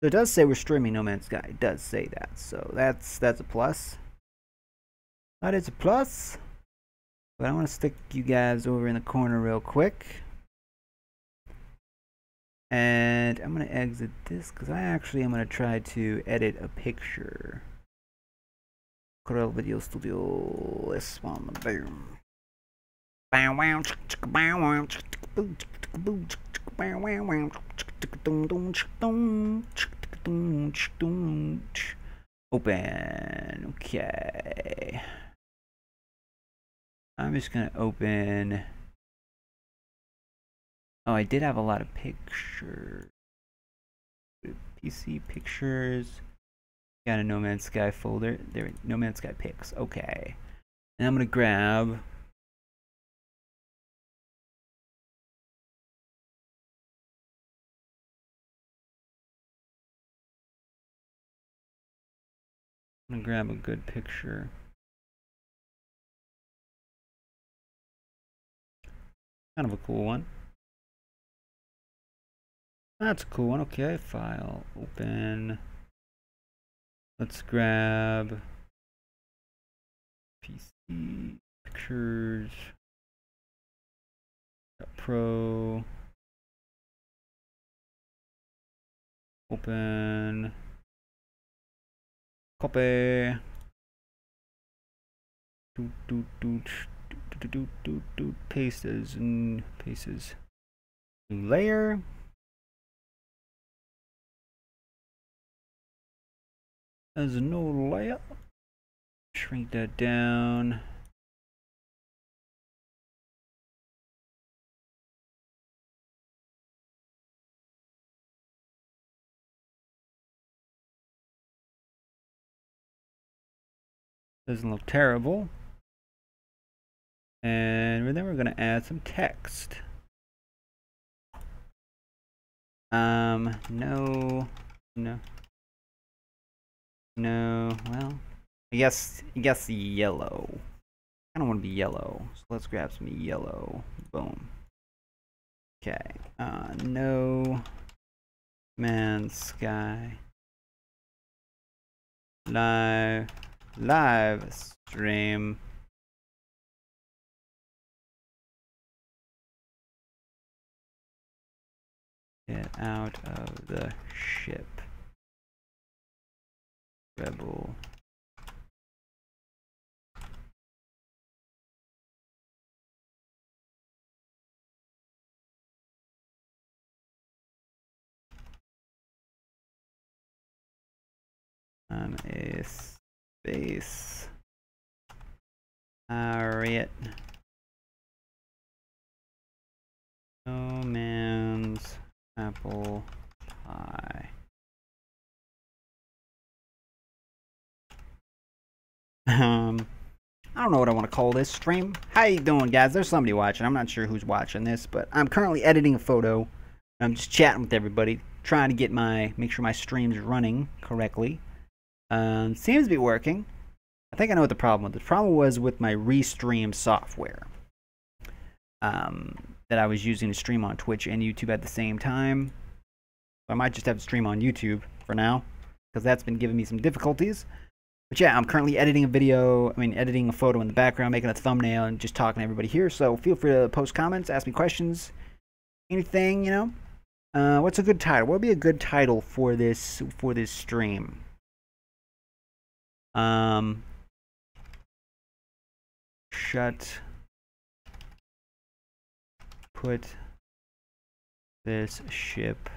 So it does say we're streaming No Man's Sky. It does say that. So that's a plus. That is a plus. But I want to stick you guys over in the corner real quick. And I'm going to exit this because I actually am going to try to edit a picture. Corel Video Studio. This one. Boom. Bow wow. Bow wow. Bow wow. Open. Okay. I'm just gonna open. Oh, I did have a lot of pictures. PC pictures. Got a No Man's Sky folder. There, No Man's Sky pics. Okay. And I'm gonna grab. I'm gonna grab a good picture. Kind of a cool one. That's a cool one. Okay, file, open. Let's grab PC pictures. Pro. Open. Copy. Pastes and pastes. New layer. As a new layer. Shrink that down. Doesn't look terrible. And then we're going to add some text. No, well, I guess yellow. I don't want to be yellow, so let's grab some yellow. Boom. Okay, No Man's Sky. Live stream. Get out of the ship. Rebel. A space. Harriet. No Man's apple pie. I don't know what I want to call this stream. How you doing, guys? There's somebody watching. I'm not sure who's watching this, but I'm currently editing a photo. I'm just chatting with everybody, trying to get make sure my stream's running correctly. Seems to be working. I think I know what the problem was. The problem was with my Restream software that I was using to stream on Twitch and YouTube at the same time. I might just have to stream on YouTube for now, because that's been giving me some difficulties. But yeah, I'm currently editing a photo in the background, making a thumbnail, and just talking to everybody here. So feel free to post comments, ask me questions, anything, you know. What's a good title? What would be a good title for this stream? Put this ship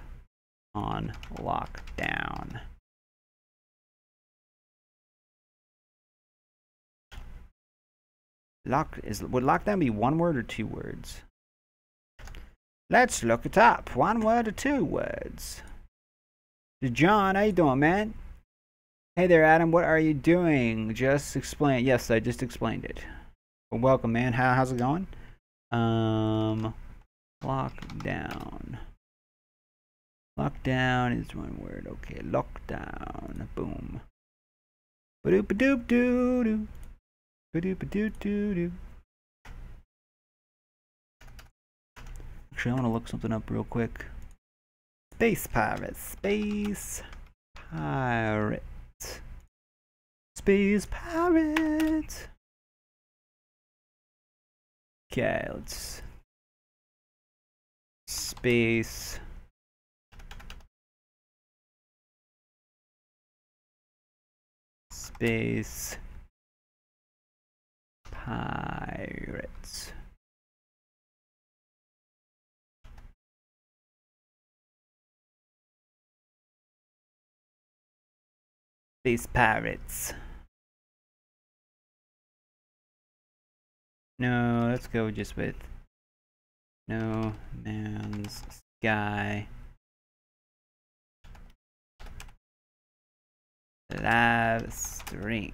on lockdown. Would lockdown be one word or two words? Let's look it up. One word or two words? John, how you doing, man? Hey there, Adam. What are you doing? Just explain. Yes, I just explained it. Well, welcome, man. How's it going? Lockdown. Lockdown is one word. Okay, lockdown. Boom. Ba-doop-a-doop-doo-doo. Ba-doop-a-doop-doo-doo. Actually, I want to look something up real quick. Space pirate, space pirate, space pirate. Okay, let's space pirates. Space pirates. No, let's go just with No Man's Sky live stream.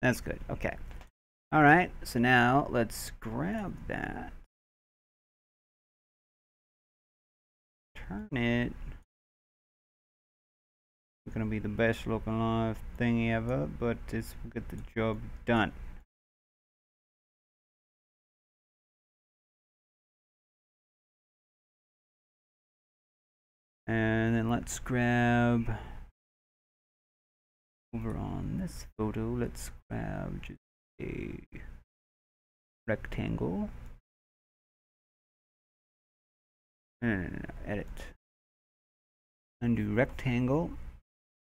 That's good. Okay. All right. So now let's grab that. Turn it. It's gonna be the best looking live thing ever, but it's get the job done. And then let's grab over on this photo. Let's grab just a rectangle. No, edit. Undo rectangle.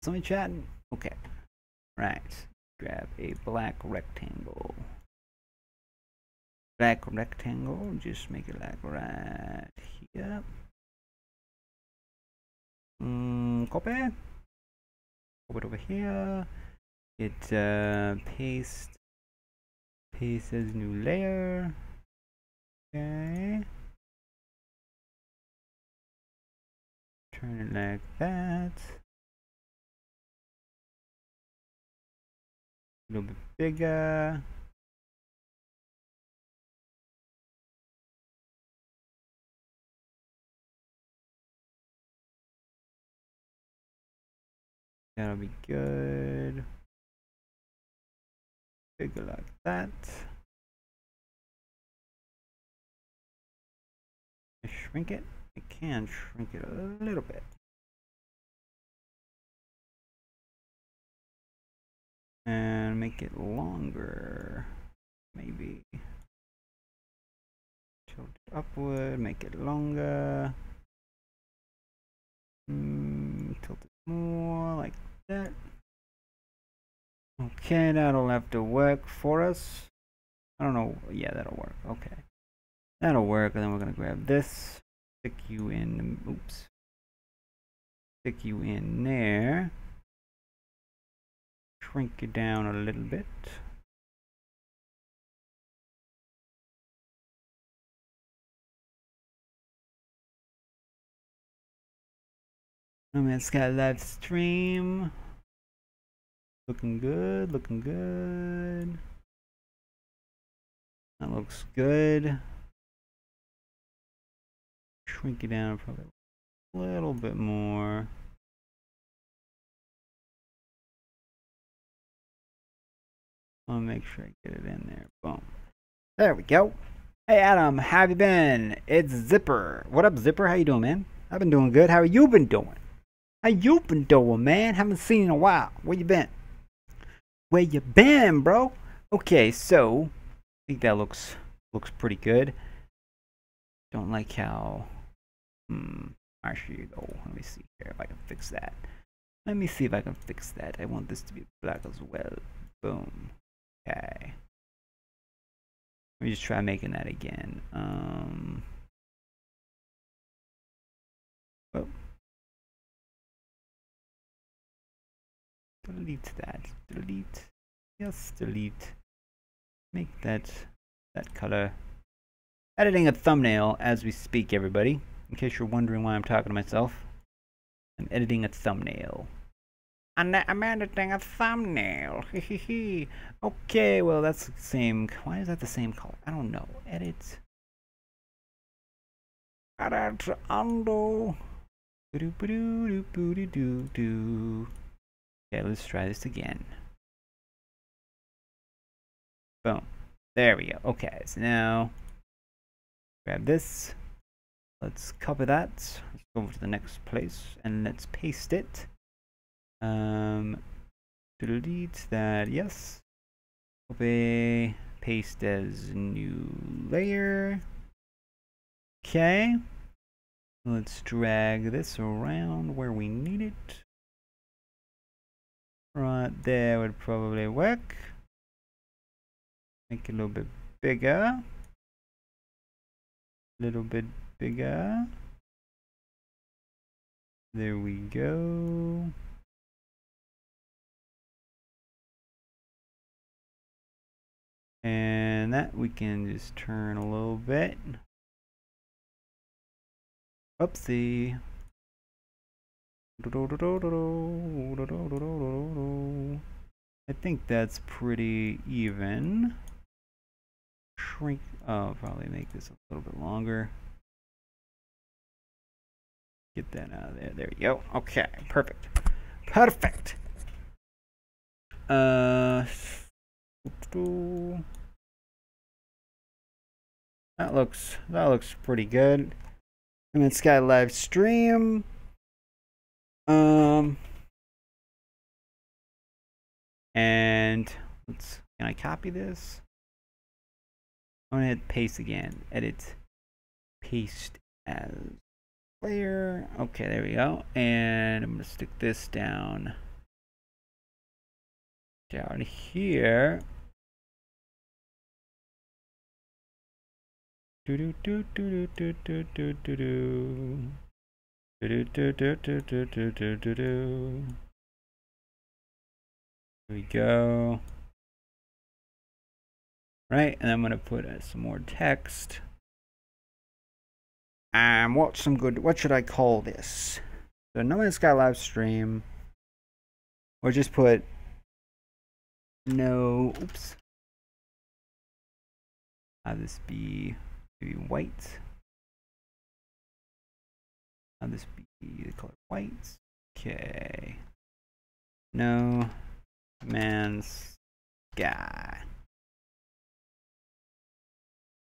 Somebody chatting? Okay. Right. Grab a black rectangle. Black rectangle. Just make it like right here. Copy. Put it over here. Hit paste. Paste as new layer. Okay. Turn it like that. A little bit bigger. That'll be good. Bigger like that. Shrink it. I can shrink it a little bit. And make it longer. Maybe. Tilt it upward, make it longer. Tilt it more like that. Okay, that'll have to work for us. I don't know. Yeah, that'll work. Okay. That'll work. And then we're going to grab this. Stick you in. Oops. Stick you in there. Shrink it down a little bit. No Man's Sky live stream. Looking good, looking good. That looks good. Shrink it down probably a little bit more. I'll make sure I get it in there. Boom. There we go. Hey Adam, how have you been? It's Zipper. What up, Zipper? How you doing, man? I've been doing good. How you been doing? How you been doing, man? Haven't seen you in a while. Where you been? Where you been, bro? Okay, so I think that looks pretty good. Don't like how actually, oh, let me see here if I can fix that. Let me see if I can fix that. I want this to be black as well. Boom. Okay. Let me just try making that again. Oh. Delete that. Delete. Yes, delete. Make that color. Editing a thumbnail as we speak, everybody. In case you're wondering why I'm talking to myself. I'm editing a thumbnail. I'm editing a thumbnail. Okay, well that's the same. Why is that the same color? I don't know. Edit. Edit. Undo. Okay, let's try this again. Boom. There we go. Okay, so now grab this. Let's copy that. Let's go over to the next place and let's paste it. Delete that. Yes. Copy. Paste as new layer. Okay. Let's drag this around where we need it. Right there would probably work. Make it a little bit bigger. A little bit bigger. There we go. And that we can just turn a little bit. Oopsie. I think that's pretty even. Shrink. Oh, probably make this a little bit longer. Get that out of there. There you go. Okay, perfect. Perfect. That looks pretty good. And it's got live stream. And can I copy this? I'm gonna hit paste again. Edit, paste as layer. Okay, there we go. And I'm gonna stick this down here. There we go. Right, and I'm gonna put some more text. What should I call this? So No Man's Sky live stream, or just put no. Oops. Have this be maybe white. Have this be the color white. Okay. No Man's Sky.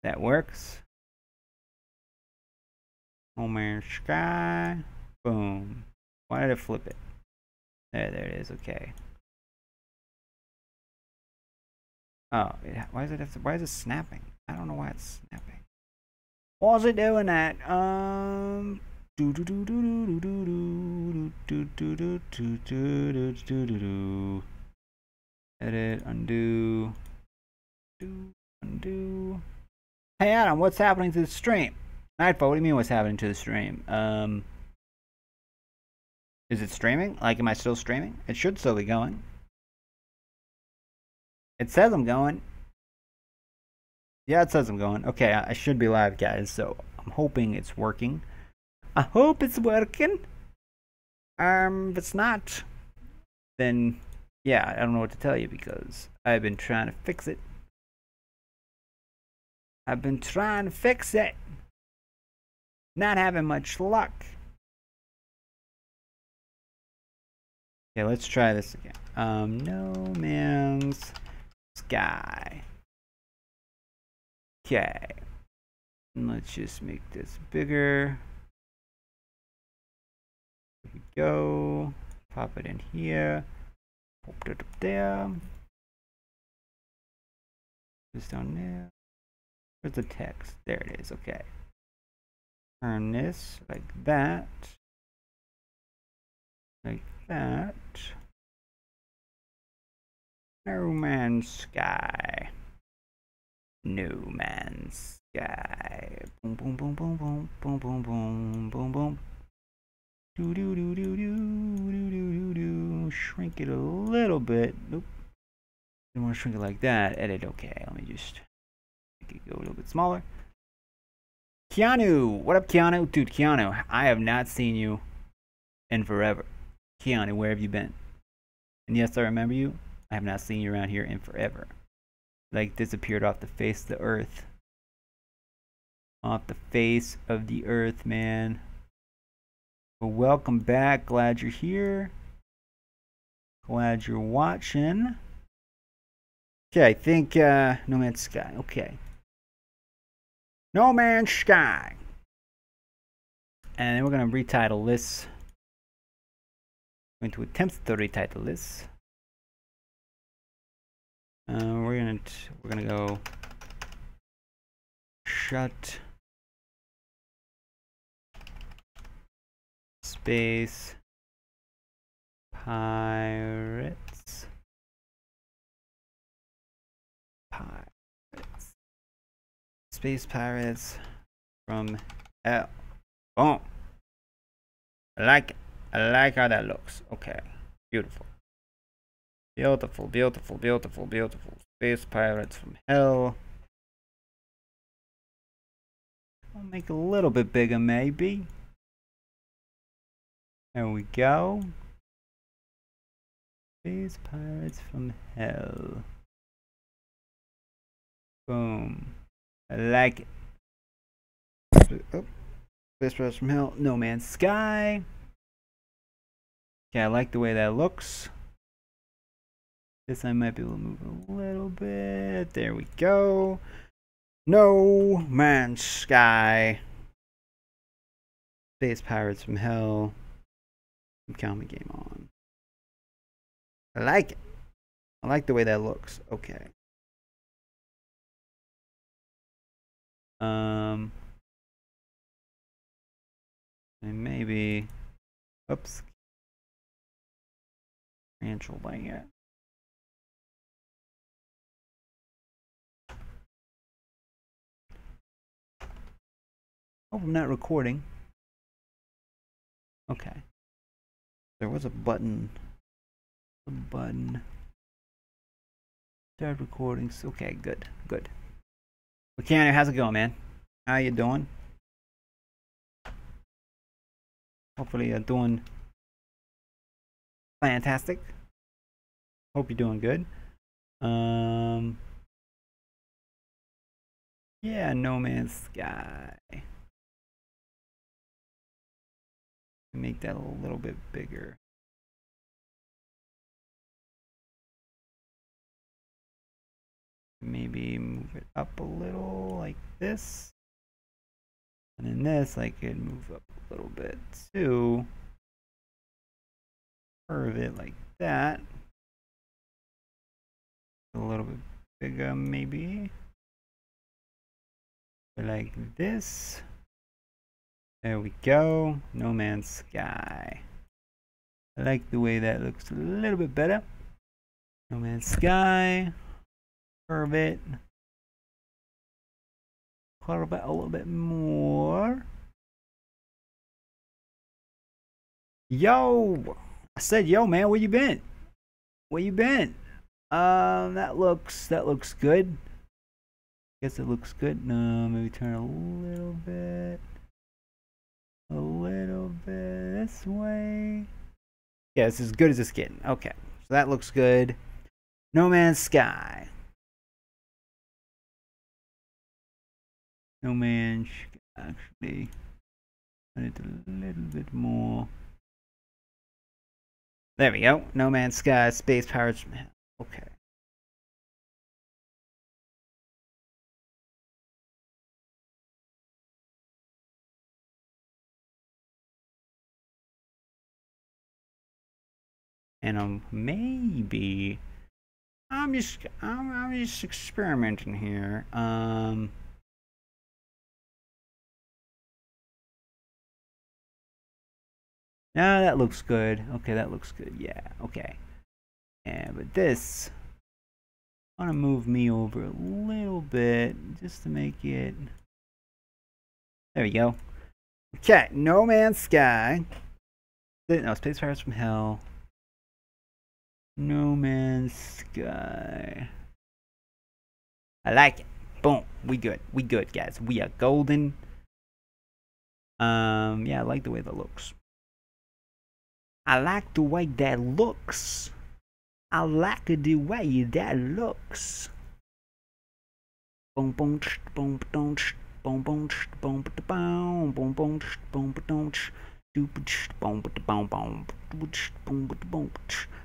That works. No Man's Sky. Boom. Why did I flip it? There it is. Okay. Oh, why is it snapping? I don't know why it's snapping. Why is it doing that? Edit, undo, undo. Hey Adam, what's happening to the stream? Nightfall, what do you mean what's happening to the stream? Is it streaming? Like, am I still streaming? It should still be going. It says I'm going. Yeah, it says I'm going. Okay, I should be live, guys, so I'm hoping it's working. I hope it's working. If it's not, then yeah, I don't know what to tell you because I've been trying to fix it. Not having much luck. Okay, let's try this again. No Man's Sky. Okay. And let's just make this bigger. There we go. Pop it in here. Pop it up there. This down there. Where's the text? There it is. Okay. Turn this like that. Like that. No Man's Sky. No Man's Sky. Boom, boom, boom, boom, boom, boom, boom, boom, boom, boom. Do do do do do do do do. Shrink it a little bit. Nope. Don't want to shrink it like that. Edit. Okay. Let me just make it go a little bit smaller. Keanu, what up, Keanu? Dude, Keanu, I have not seen you in forever. Keanu, where have you been? And yes, I remember you. I have not seen you around here in forever. Like, disappeared off the face of the earth. Off the face of the earth, man. Well, welcome back. Glad you're here. Glad you're watching. Okay, I think No Man's Sky. Okay. No Man's Sky. And then we're gonna retitle this. Going to attempt to retitle this. We're gonna go shut space pirates. Space pirates from hell. Boom. I like it. I like how that looks. Okay. Beautiful. Beautiful, beautiful, beautiful, beautiful. Space pirates from hell. I'll make it a little bit bigger, maybe. There we go. Space pirates from hell. Boom. I like it. Oh. Space pirates from hell. No Man's Sky. Okay, I like the way that looks. This I might be able to move a little bit. There we go. No Man's Sky. Space Pirates from Hell. Count the game on. I like it. I like the way that looks. Okay. And maybe. Oops. Cancel that. Hope I'm not recording. Okay. There was a button. Start recording. Okay, good. Good. Well, Keanu, how's it going, man? How you doing? Hopefully you're doing fantastic. Hope you're doing good. Yeah, No Man's Sky. Make that a little bit bigger. Maybe move it up a little like this. And then this I could move up a little bit too. Curve it like that. A little bit bigger maybe. Like this. There we go. No Man's Sky. I like the way that looks a little bit better. No Man's Sky. Curve it. Curve it a little bit more. Yo! I said yo, man, where you been? Where you been? That looks good. Guess it looks good. No, maybe turn a little bit this way. Yeah, it's as good as it's getting. Okay, so that looks good. No Man's Sky. No Man's actually. I need a little bit more. There we go. No Man's Sky. Space Pirates. Okay. And maybe I'm just experimenting here. No, that looks good. Okay, that looks good. Yeah, okay. Yeah, but this I want to move me over a little bit just to make it. There we go. Okay, No Man's Sky. No, Space Pirates from Hell. No Man's Sky. I like it. Boom. We good. We good, guys. We are golden. Yeah, I like the way that looks. I like the way that looks. I like the way that looks. Boom boom boom boom boom boom boom boom boom boom boom boom boom boom boom boom boom boom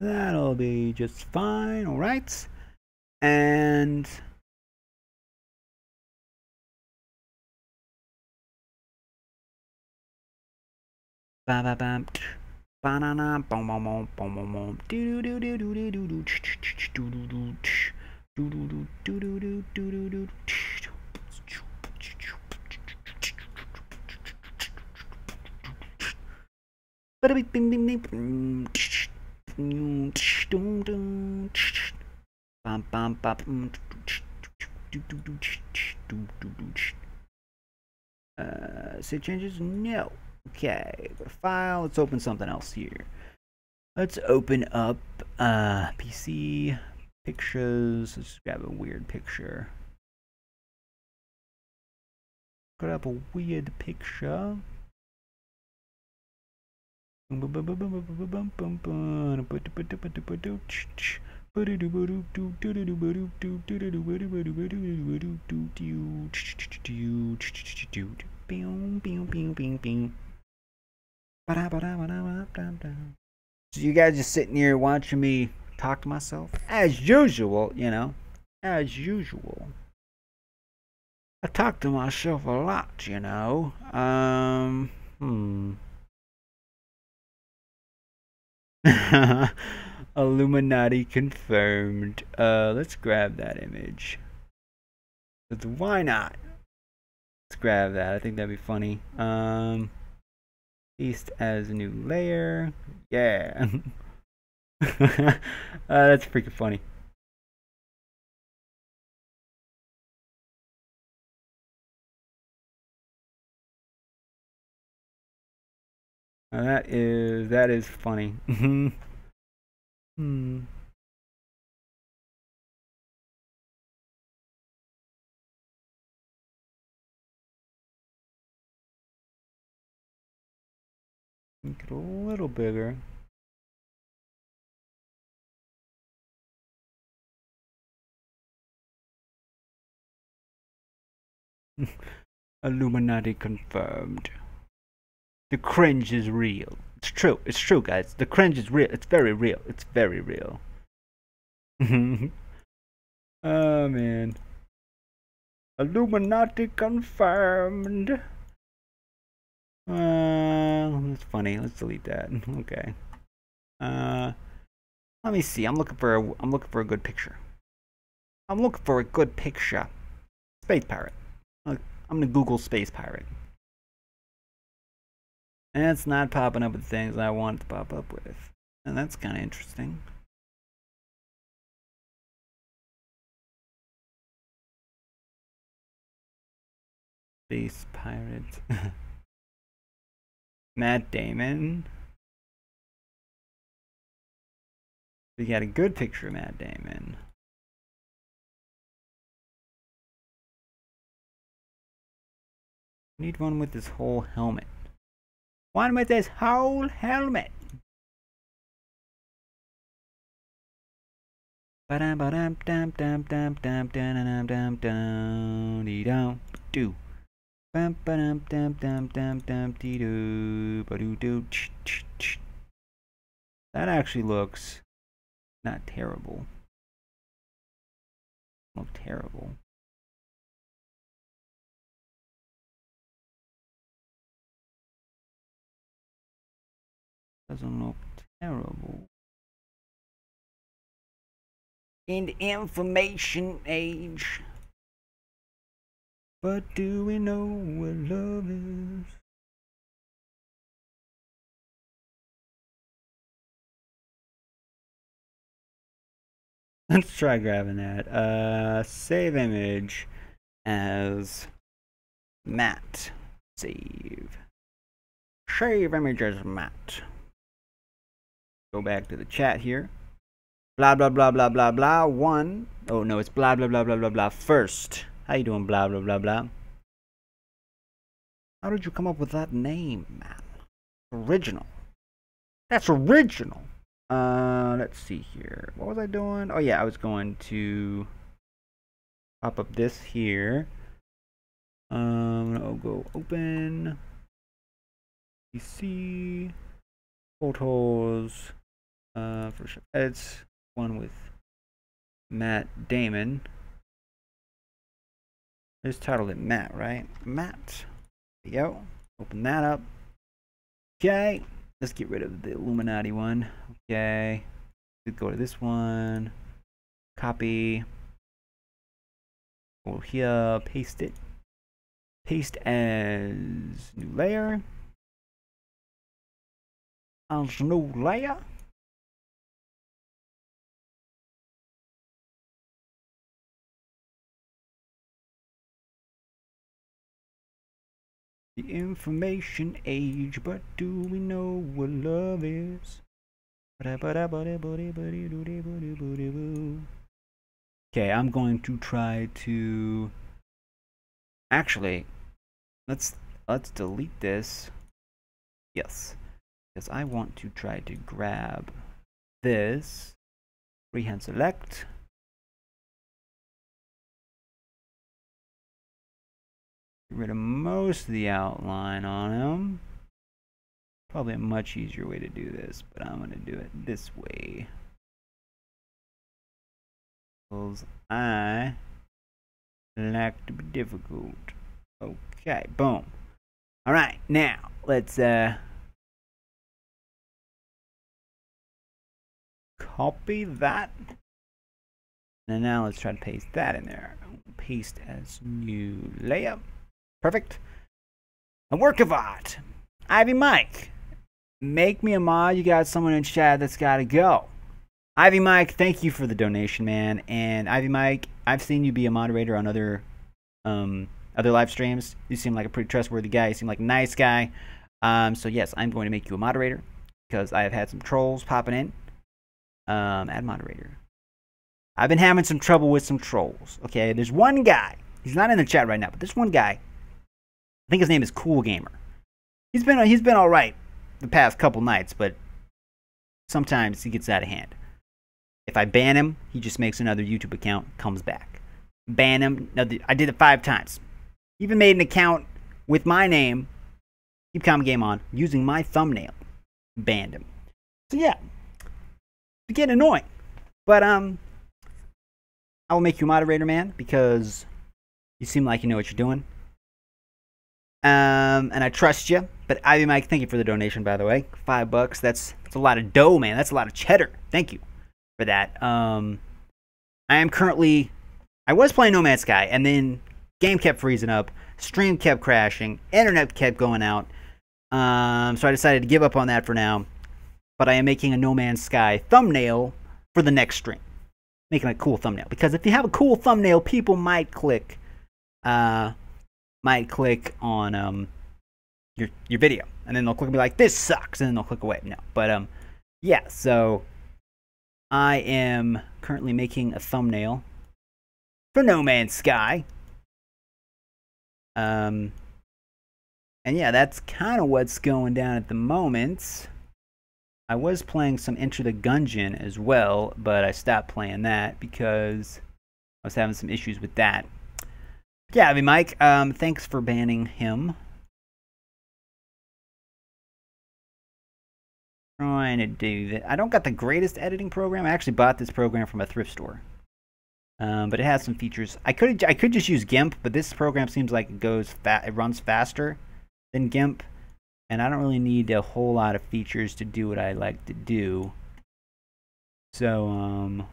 That'll be just fine. All right. And ba ba bam. Banana bom bom bom bom bom bom. Do do do do do do do do do do do do do do do do do. Save changes? No. Okay, go to file. Let's open something else here. Let's open up PC pictures. Let's grab a weird picture. Grab up a weird picture. So you guys just sitting here watching me talk to myself as usual, you know, as usual. I talk to myself a lot, you know. Illuminati confirmed. Let's grab that image. Why not? Let's grab that. I think that'd be funny. Paste as a new layer. Yeah. That's freaking funny. That is funny. Hmm. Make it a little bigger. Illuminati confirmed. The cringe is real. It's true. It's true, guys. The cringe is real. It's very real. It's very real. Oh, man. Illuminati confirmed. That's funny. Let's delete that. Okay. Let me see. I'm looking for a good picture. I'm looking for a good picture. Space pirate. I'm gonna Google space pirate. And it's not popping up with things I want it to pop up with. And that's kind of interesting. Space pirate. Matt Damon. We got a good picture of Matt Damon. Need one with this whole helmet. One with this whole helmet. Ba-dum ba-dum dum dum dum dum dum dum dum dum do. Bum ba-dum dum dum dum dum doo ba-doo doo. That actually looks not terrible. Look terrible. Doesn't look terrible. In the information age. But do we know what love is? Let's try grabbing that. Save image as Matt. Save. Save image as Matt. Go back to the chat here. Blah blah blah blah blah blah. One. Oh no, it's blah blah blah blah blah blah first. How you doing? Blah blah blah blah. How did you come up with that name, man? Original. That's original. Let's see here. What was I doing? Oh yeah, I was going to pop up this here. I'll go open PC photos. For sure. It's one with Matt Damon. I just titled it Matt, right? Matt. There you go. Open that up. Okay. Let's get rid of the Illuminati one. Okay. Let's go to this one. Copy. Go here. Paste it. Paste as new layer. As new layer. The information age, but do we know what love is? Okay, I'm going to try to actually let's delete this. Yes, because I want to try to grab this freehand select. Get rid of most of the outline on him. Probably a much easier way to do this, but I'm going to do it this way. Because I like to be difficult. Okay, boom. Alright, now let's copy that. And now let's try to paste that in there. Paste as new layer. Perfect. A work of art. Ivy Mike, make me a mod. You got someone in chat that's got to go. Ivy Mike, thank you for the donation, man. And Ivy Mike, I've seen you be a moderator on other live streams. You seem like a pretty trustworthy guy. You seem like a nice guy. So yes, I'm going to make you a moderator because I have had some trolls popping in. Add moderator. I've been having some trouble with some trolls. Okay, there's one guy. He's not in the chat right now, but there's one guy. I think his name is Cool Gamer. He's been all right the past couple nights, but sometimes he gets out of hand. If I ban him, he just makes another YouTube account, comes back. Ban him. I did it 5 times. Even made an account with my name, Keep Calm Game On, using my thumbnail. Banned him. So yeah, it's getting annoying. But I will make you a moderator, man, because you seem like you know what you're doing. And I trust you. But Ivy Mike, thank you for the donation, by the way. $5. That's a lot of dough, man. That's a lot of cheddar. Thank you for that. I was playing No Man's Sky, and then game kept freezing up, stream kept crashing, internet kept going out. So I decided to give up on that for now. But I am making a No Man's Sky thumbnail for the next stream. Making a cool thumbnail, because if you have a cool thumbnail, people might click on your video, and then they'll click and be like, this sucks, and then they'll click away. No, but yeah, so I am currently making a thumbnail for No Man's Sky. And yeah, that's kind of what's going down at the moment. I was playing some Enter the Gungeon as well, but I stopped playing that because I was having some issues with that. Yeah, I mean, Mike, thanks for banning him. Trying to do that. I don't got the greatest editing program. I actually bought this program from a thrift store. But it has some features. I could just use GIMP, but this program seems like it runs faster than GIMP. And I don't really need a whole lot of features to do what I like to do. So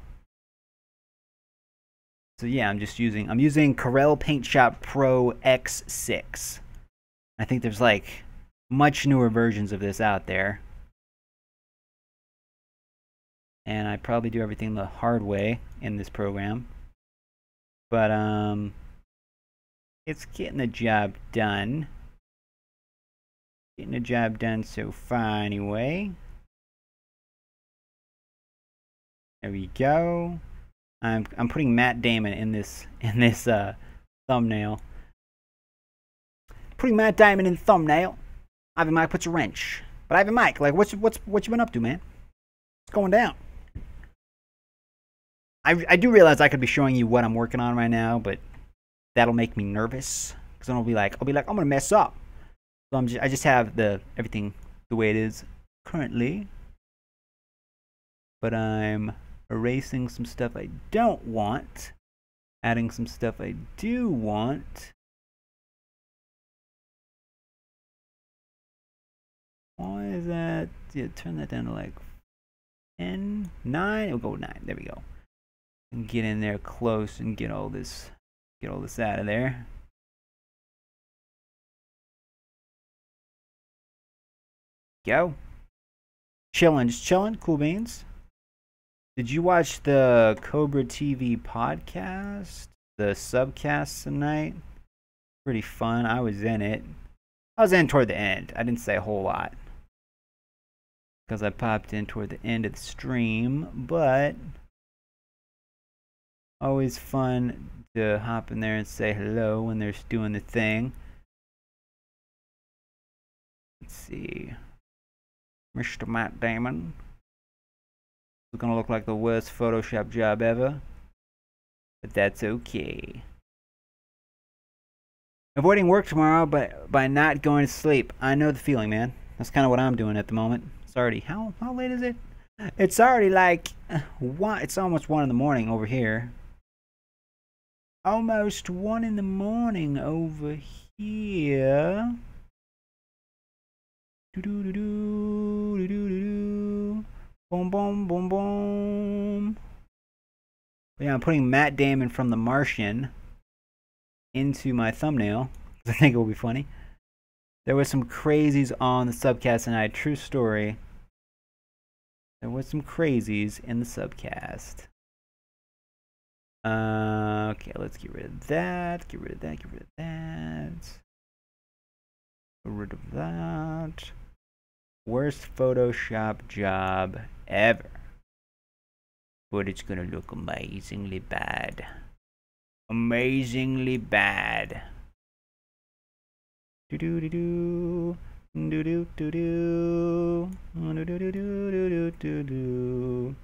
yeah, I'm using Corel Paint Shop Pro X6. I think there's like much newer versions of this out there. And I probably do everything the hard way in this program. But it's getting the job done. Getting the job done so far anyway. There we go. I'm putting Matt Damon in this thumbnail. Putting Matt Damon in the thumbnail. Ivy Mike puts a wrench. But Ivy Mike, like what you been up to, man? What's going down? I do realize I could be showing you what I'm working on right now, but that'll make me nervous because then I'll be like I'm gonna mess up. So I just have everything the way it is currently. but I'm erasing some stuff I don't want, adding some stuff I do want. Why is that? Yeah, turn that down to like 10, 9. We'll go 9. There we go. And get in there close and get all this out of there. Go. Chillin', just chillin'. Cool beans. Did you watch the Cobra TV podcast? The subcast tonight? Pretty fun. I was in it. I was in toward the end. I didn't say a whole lot, because I popped in toward the end of the stream, but always fun to hop in there and say hello when they're doing the thing. Let's see. Mr. Matt Damon. It's gonna look like the worst Photoshop job ever, but that's okay. Avoiding work tomorrow by not going to sleep. I know the feeling, man. That's kind of what I'm doing at the moment. It's already, how late is it? It's already like, it's almost 1 in the morning over here. Almost 1 in the morning over here. Boom, boom, boom, boom. But yeah, I'm putting Matt Damon from The Martian into my thumbnail, because I think it will be funny. There was some crazies on the subcast tonight. True story. There was some crazies in the subcast. Okay, let's get rid of that. Get rid of that. Get rid of that. Get rid of that. Worst Photoshop job ever. But it's gonna look amazingly bad. Amazingly bad. Do do do do. Do do do do. Do do do do do do do.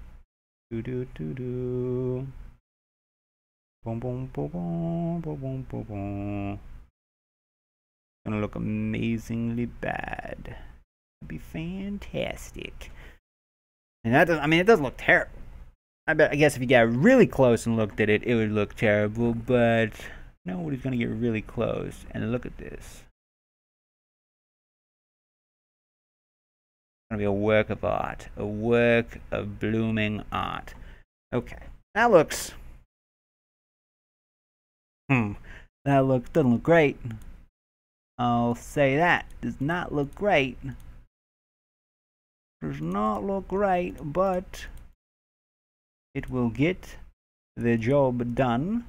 Do do do do. Boom boom boom boom boom boom boom boom. Gonna look amazingly bad. It'd be fantastic. And that does, I mean, it doesn't look terrible. I guess if you got really close and looked at it, it would look terrible, but nobody's gonna get really close and look at this. It's gonna be a work of art. A work of blooming art. Okay. That looks that doesn't look great. I'll say that. Does not look great. Does not look great, but it will get the job done.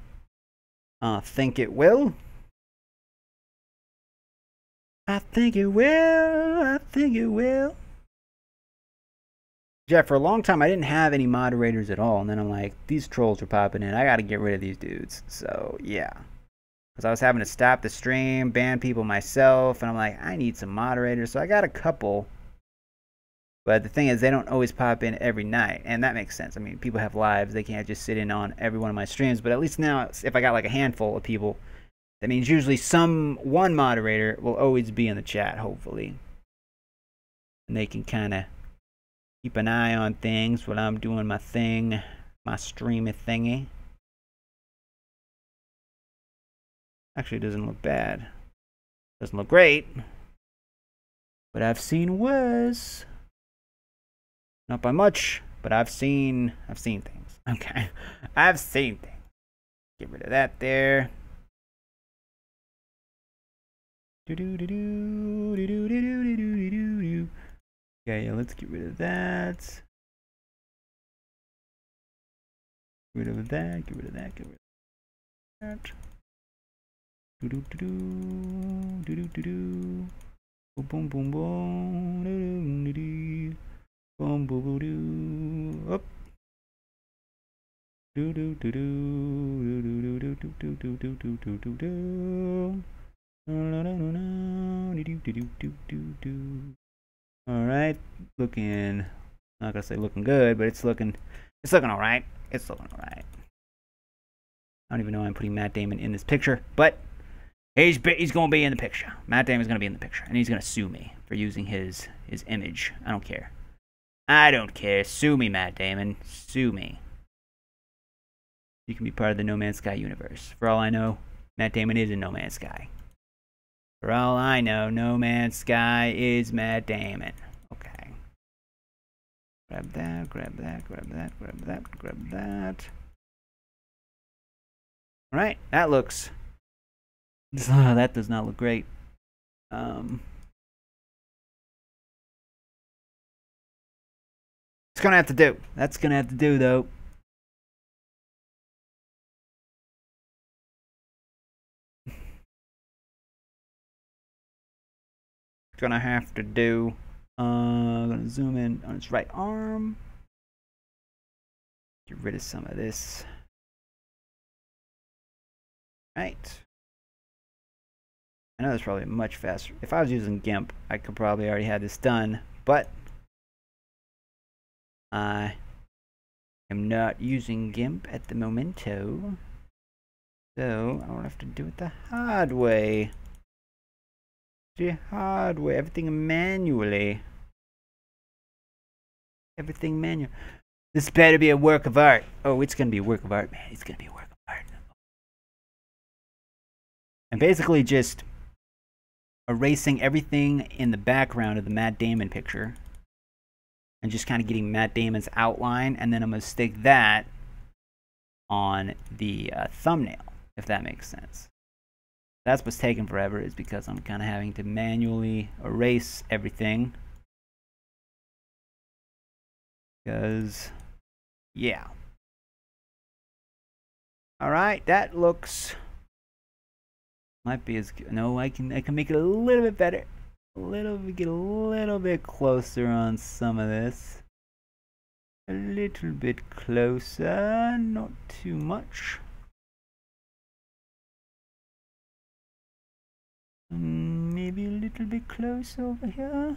I think it will. I think it will. I think it will. Jeff, for a long time I didn't have any moderators at all, and then I'm like, these trolls are popping in. I gotta get rid of these dudes. So yeah, because I was having to stop the stream, ban people myself, and I'm like, I need some moderators. So I got a couple. But the thing is, they don't always pop in every night, and that makes sense. I mean, people have lives. They can't just sit in on every one of my streams. But at least now, if I got like a handful of people, that means usually one moderator will always be in the chat, hopefully. And they can kind of keep an eye on things while I'm doing my thing, my streamy thingy. Actually, it doesn't look bad. Doesn't look great. But I've seen worse. Not by much, but I've seen things. Okay. I've seen things. Get rid of that there. Okay, yeah, let's get rid of that. Get rid of that, get rid of that, get rid of that. Boom boom boom. Boom boo boo doo. Up. Do do do do do do do do do do do do do do do. All right, looking. Not gonna say looking good, but it's looking all right. It's looking all right. I don't even know why I'm putting Matt Damon in this picture, but he's gonna be in the picture. Matt Damon's gonna be in the picture, and he's gonna sue me for using his image. I don't care. I don't care. Sue me, Matt Damon. Sue me. You can be part of the No Man's Sky universe. For all I know, Matt Damon is in No Man's Sky. For all I know, No Man's Sky is Matt Damon. Okay. Grab that, grab that, grab that, grab that, grab that. Alright, that looks... that does not look great. It's gonna have to do. That's gonna have to do, though. It's gonna have to do. I'm gonna zoom in on its right arm. Get rid of some of this. Right. I know that's probably much faster. If I was using GIMP, I could probably already have this done, but I am not using GIMP at the momento, so I don't have to do it the hard way. The hard way, everything manually. Everything manual. This better be a work of art. Oh, it's gonna be a work of art, man. It's gonna be a work of art. And basically just erasing everything in the background of the Matt Damon picture and just kind of getting Matt Damon's outline, and then I'm going to stick that on the thumbnail, if that makes sense. That's what's taking forever, is because I'm kind of having to manually erase everything. Because, yeah. Alright, that looks... might be as good. No, I can make it a little bit better. Get a little bit closer on some of this. A little bit closer, not too much. Maybe a little bit closer over here.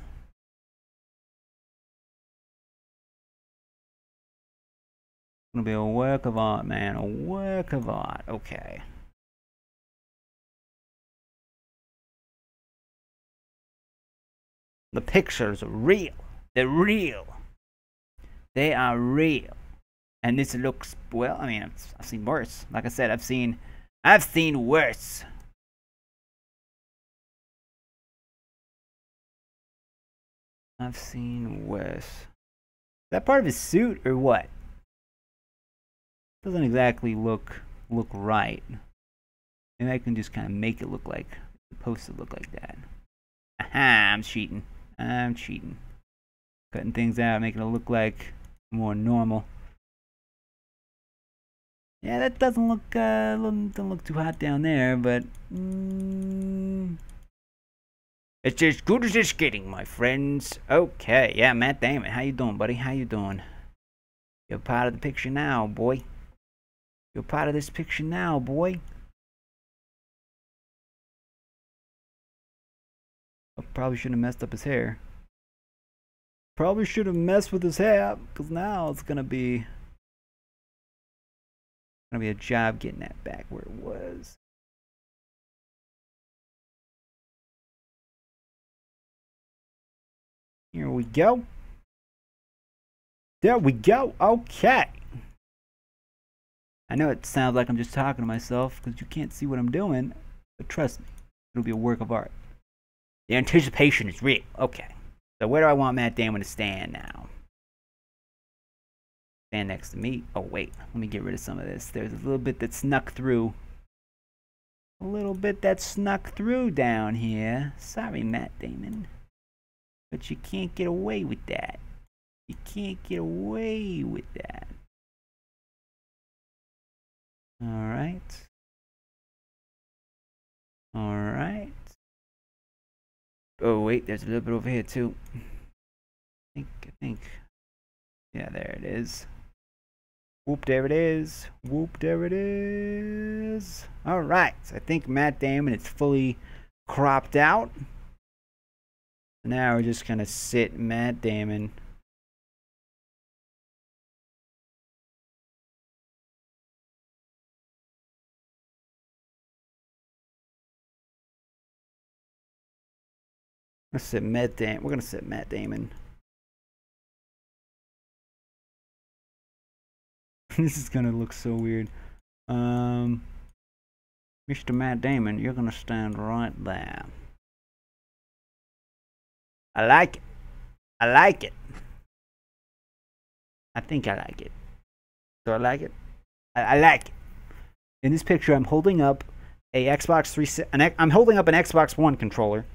It's gonna be a work of art, man. A work of art. Okay. The pictures are real. They're real. They are real. And this looks, well, I mean, I've seen worse. Like I said, I've seen worse. I've seen worse. Is that part of his suit or what? Doesn't exactly look right. Maybe I can just kind of make it look like, it's supposed to look like that. Aha, I'm cheating. I'm cheating. Cutting things out, making it look like more normal. Yeah, that doesn't look too hot down there, but it's as good as it's getting, my friends. Okay, yeah, Matt Damon, how you doing, buddy? How you doing? You're part of the picture now, boy. You're part of this picture now, boy. I probably shouldn't have messed up his hair. Probably should have messed with his hair, because now it's gonna be a job getting that back where it was. Here we go. There we go. Okay. I know it sounds like I'm just talking to myself because you can't see what I'm doing, but trust me, it'll be a work of art. The anticipation is real. Okay. So where do I want Matt Damon to stand now? Stand next to me. Oh, wait. Let me get rid of some of this. There's a little bit that snuck through. A little bit that snuck through down here. Sorry, Matt Damon. But you can't get away with that. You can't get away with that. Alright. Alright. Oh, wait. There's a little bit over here, too. I think. Yeah, there it is. Whoop, there it is. Whoop, there it is. Alright. So I think Matt Damon is fully cropped out. Now we're just going to sit Matt Damon. We're going to sit Matt Damon This is gonna look so weird. Mr. Matt Damon, you're gonna stand right there. I like it. I like it. I think I like it. Do I like it? I like it. In this picture, I'm holding up a Xbox 360. I'm holding up an Xbox One controller.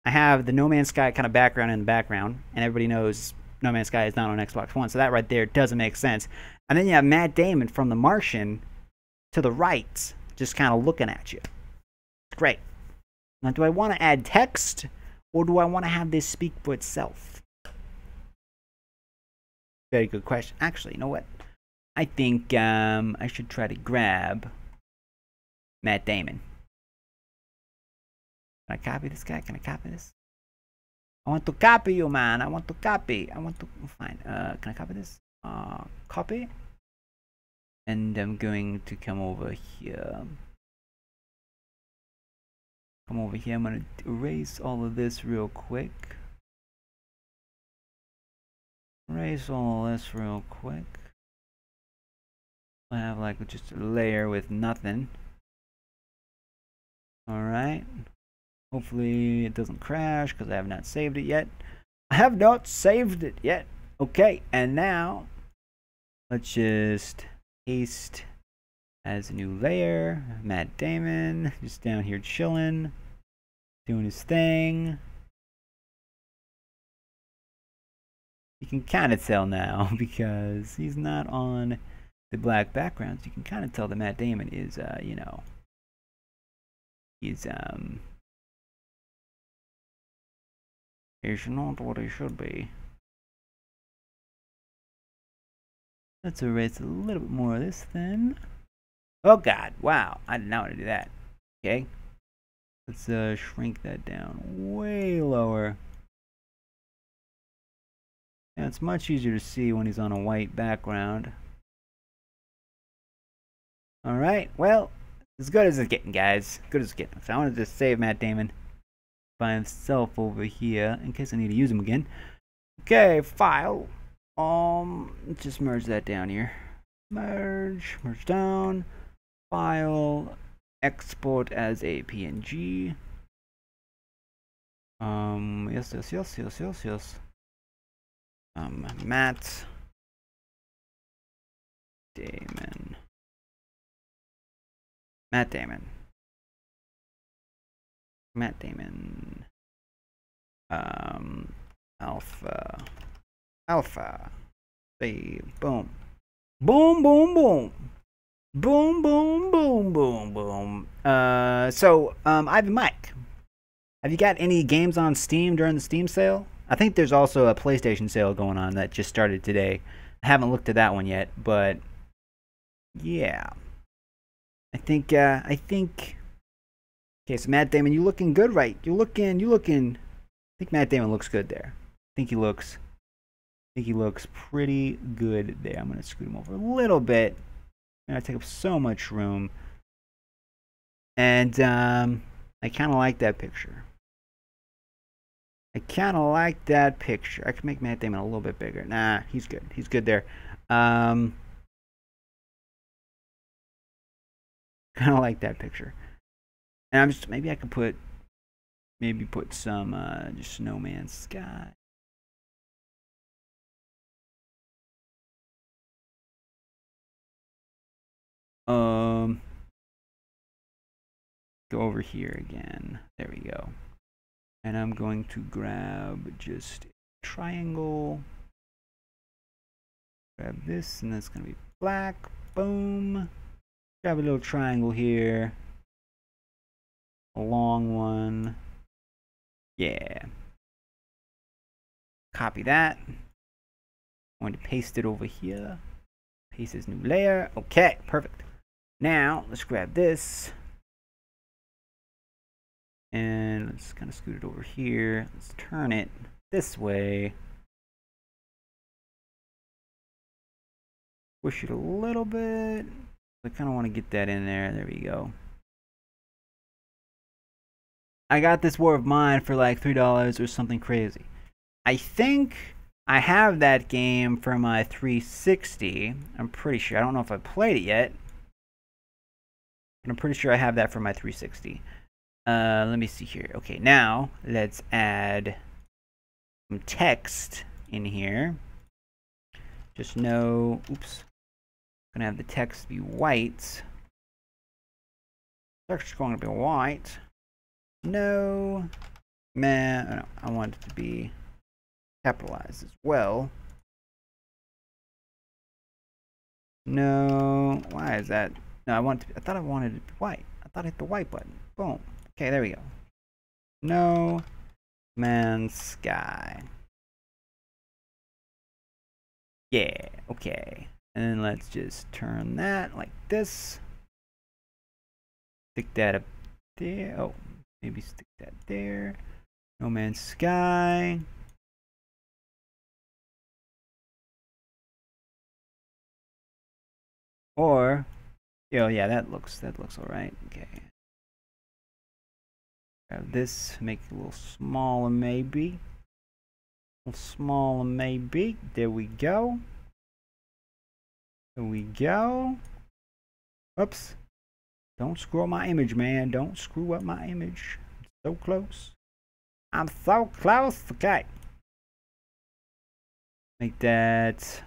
I have the No Man's Sky kind of background in the background, and everybody knows No Man's Sky is not on Xbox One, so that right there doesn't make sense. And then you have Matt Damon from The Martian to the right, just kind of looking at you. It's great. Now, do I want to add text, or do I want to have this speak for itself? Very good question. Actually, you know what? I think I should try to grab Matt Damon. Can I copy this guy? Can I copy this? I want to copy you, man. I want to copy. I want to fine. Can I copy this? Copy. And I'm going to come over here. Come over here. I'm gonna erase all of this real quick. Erase all of this real quick. I have like just a layer with nothing. Alright. Hopefully it doesn't crash because I have not saved it yet. I have not saved it yet. Okay, and now let's just paste as a new layer. Matt Damon just down here chilling, doing his thing. You can kind of tell now because he's not on the black backgrounds. You can kind of tell that Matt Damon is, you know, he's not what he should be. Let's erase a little bit more of this then. Oh God! Wow, I did not want to do that. Okay, let's shrink that down way lower. Yeah, it's much easier to see when he's on a white background. Alright, well, as good as it's getting, guys. Good as it's getting. So I wanted to save Matt Damon by himself over here in case I need to use him again. Okay, file. Let's just merge that down here. Merge down. File, export as a PNG. Yes. Matt Damon. Alpha. Say boom. Boom. Ivan Mike, have you got any games on Steam during the Steam sale? I think there's also a PlayStation sale going on that just started today. I haven't looked at that one yet, but yeah. I think okay, so Matt Damon, you looking good, right? You looking I think Matt Damon looks good there. I think he looks pretty good there. I'm gonna scoot him over a little bit. I take up so much room. And I kinda like that picture. I can make Matt Damon a little bit bigger. Nah, he's good. He's good there. Kinda like that picture. And I'm just maybe I could put some just No Man's Sky. Go over here again. There we go. And I'm going to grab just a triangle. Grab this, and that's gonna be black. Boom. Grab a little triangle here. A long one. Yeah. Copy that. I'm going to paste it over here. Paste this new layer. Okay, perfect. Now, let's grab this. And let's kind of scoot it over here. Let's turn it this way. Push it a little bit. I kind of want to get that in there. There we go. I got this War of Mine for like $3 or something crazy. I think I have that game for my 360. I'm pretty sure. I don't know if I played it yet. But I'm pretty sure I have that for my 360. Let me see here. Okay, now let's add some text in here. Just no, oops. I'm gonna have the text be white. Text is going to be white. No, man, no, I want it to be capitalized as well. No, why is that? No, I thought I wanted it to be white. I thought I hit the white button. Boom. Okay, there we go. No Man's Sky. Yeah, okay. And then let's just turn that like this. Stick that up there. Oh, maybe stick that there. No Man's Sky. Or, oh yeah, that looks all right. Okay. Have this, make it a little smaller maybe. A little smaller maybe. There we go. There we go. Oops. Don't screw up my image, man. Don't screw up my image. I'm so close. I'm so close. Okay. Make that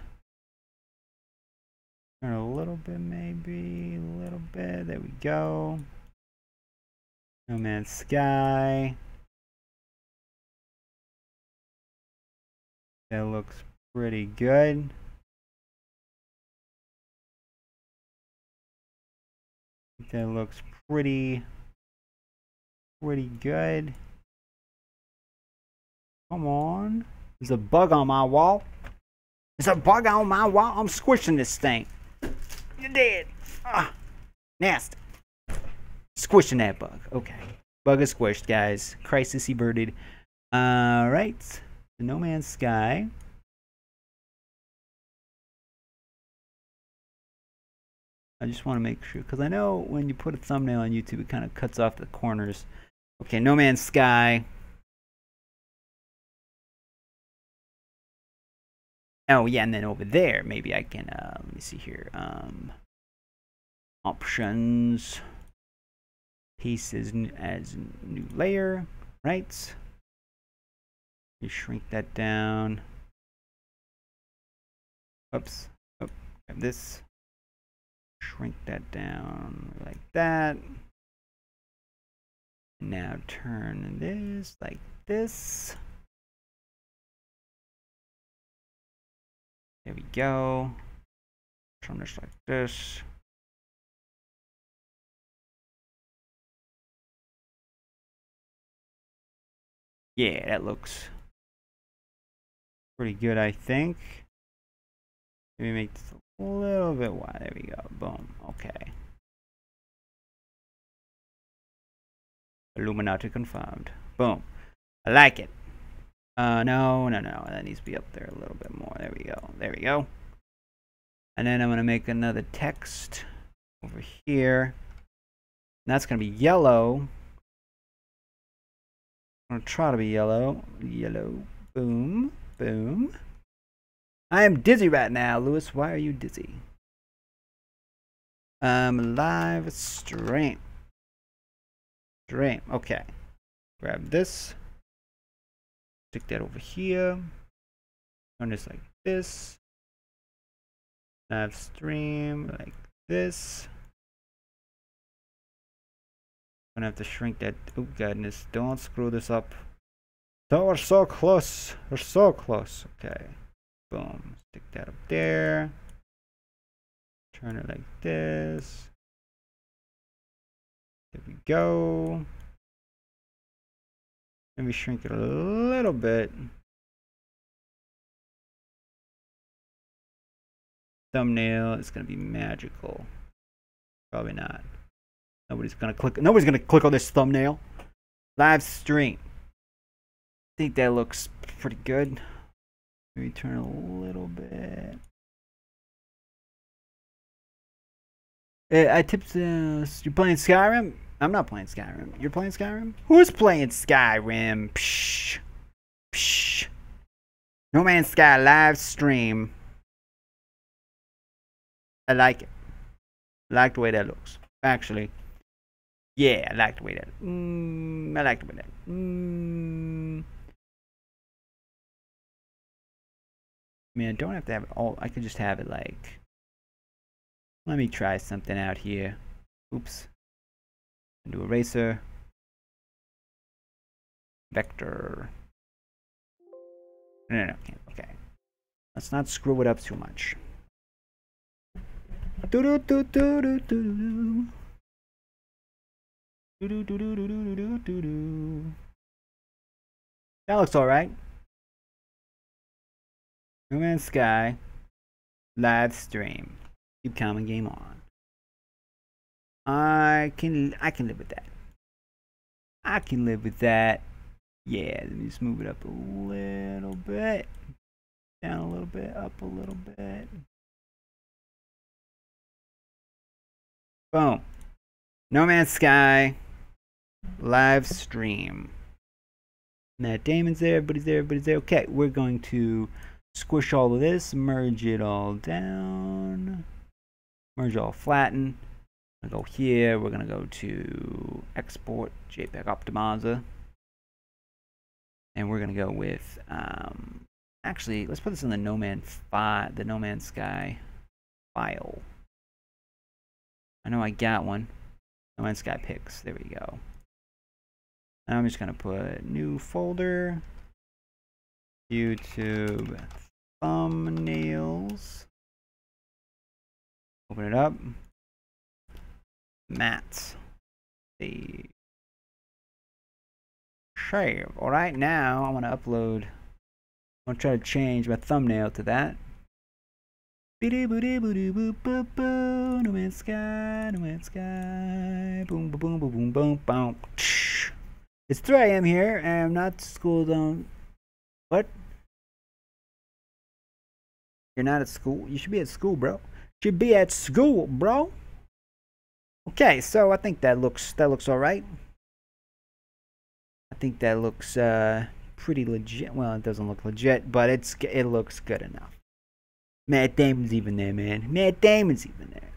turn a little bit, maybe. A little bit. There we go. No Man's Sky. That looks pretty good. That looks pretty good. Come on. There's a bug on my wall. There's a bug on my wall. I'm squishing this thing. You're dead. Ah, nasty. Squishing that bug. Okay. Bug is squished, guys. Crisis averted. Alright. The No Man's Sky. I just want to make sure, because I know when you put a thumbnail on YouTube, it kind of cuts off the corners. Okay, No Man's Sky. Oh, yeah, and then over there, maybe I can, let me see here. Options. Paste as new layer, right? You shrink that down. Oops. Oh, grab this. Shrink that down like that. Now turn this like this. There we go. Turn this like this. Yeah, that looks pretty good, I think. Maybe make this a little bit wide. There we go. Boom. Okay. Illuminati confirmed. Boom. I like it. No. That needs to be up there a little bit more. There we go. There we go. And then I'm going to make another text over here. And that's going to be yellow. I'm going to try to be yellow. Yellow. Boom. Boom. I am dizzy right now, Lewis. Why are you dizzy? Live stream. Okay. Grab this. Stick that over here. Turn this like this. Live stream like this. I'm gonna have to shrink that. Oh goodness! Don't screw this up. Oh, we're so close. We're so close. Okay. Boom. Stick that up there. Turn it like this. There we go. Let me shrink it a little bit. Thumbnail is gonna be magical. Probably not. Nobody's gonna click on this thumbnail. Live stream. I think that looks pretty good. Maybe turn a little bit. I tipped. You're playing Skyrim? I'm not playing Skyrim. You're playing Skyrim? Who's playing Skyrim? Psh. Psh. No Man's Sky live stream. I like it. I like the way that looks. Actually, yeah, I like the way that. I like the way that. I mean, I don't have to have it all. I could just have it like. Let me try something out here. Oops. Do eraser. Vector. No. Okay. Let's not screw it up too much. That looks alright. No Man's Sky live stream. Keep common game on. I can live with that. I can live with that. Yeah, let me just move it up a little bit. Down a little bit, up a little bit. Boom. No Man's Sky live stream. Matt Damon's there, everybody's there, everybody's there. Okay, we're going to squish all of this, merge it all down, merge all flatten. I'm gonna go here, we're gonna go to export JPEG optimizer. And we're gonna go with actually let's put this in the No Man's Sky file. I know I got one. No Man's Sky pics. There we go. Now I'm just gonna put new folder, YouTube thumbnails. Open it up. Matt. Save. All right, now I want to upload. I'm gonna try to change my thumbnail to that. No Man's Sky, No Man's Sky. Boom, boom, boom, boom, boom, boom, boom. It's 3 AM here, and I'm not school. Don't. What? You're not at school? You should be at school, bro. Should be at school, bro. Okay, so I think that looks all right. I think that looks pretty legit. Well, it doesn't look legit, but it looks good enough. Matt Damon's even there, man. Matt Damon's even there.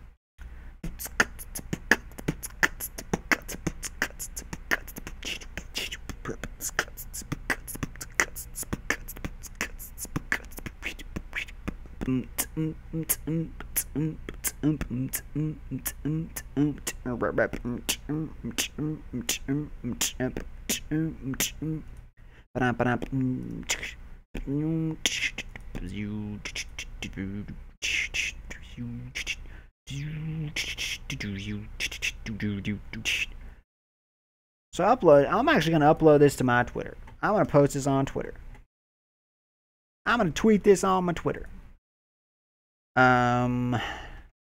So I'm actually going to upload this to my Twitter. I'm going to post this on Twitter. I'm going to tweet this on my Twitter.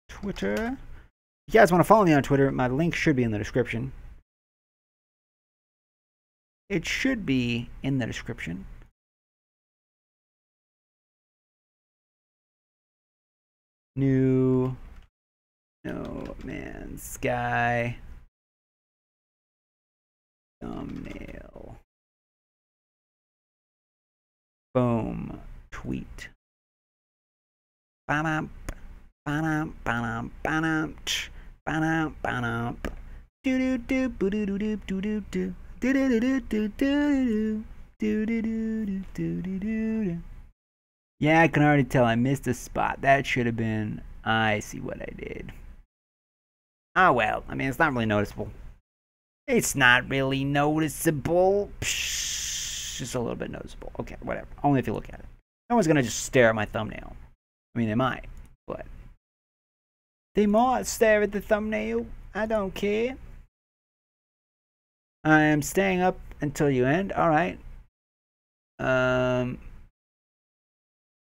Twitter. If you guys want to follow me on Twitter, my link should be in the description. It should be in the description. New No Man's Sky thumbnail. Boom. Tweet. Ba-dum, ba-dum, ba-dum, ba-dum, ba-dum, ba-dum. Do-do-do, boo-do-do-do, do-do-do-do, do-do-do-do. Yeah, I can already tell I missed a spot. That should have been. I see what I did. Oh well, I mean, it's not really noticeable. It's not really noticeable. Psh, just a little bit noticeable. Okay, whatever. Only if you look at it. No one's gonna just stare at my thumbnail. I mean, they might, but they might stare at the thumbnail. I don't care. I am staying up until you end. All right.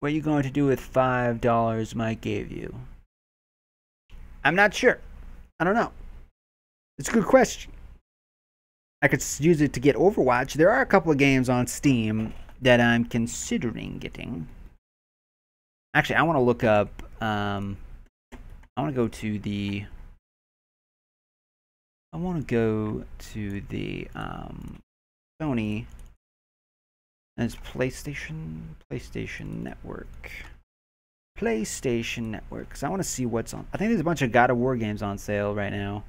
What are you going to do with $5 Mike gave you? I'm not sure. I don't know. It's a good question. I could use it to get Overwatch. There are a couple of games on Steam that I'm considering getting. Actually, I want to look up. I want to go to the. Sony And it's PlayStation Network. PlayStation Network. Because I want to see what's on. I think there's a bunch of God of War games on sale right now.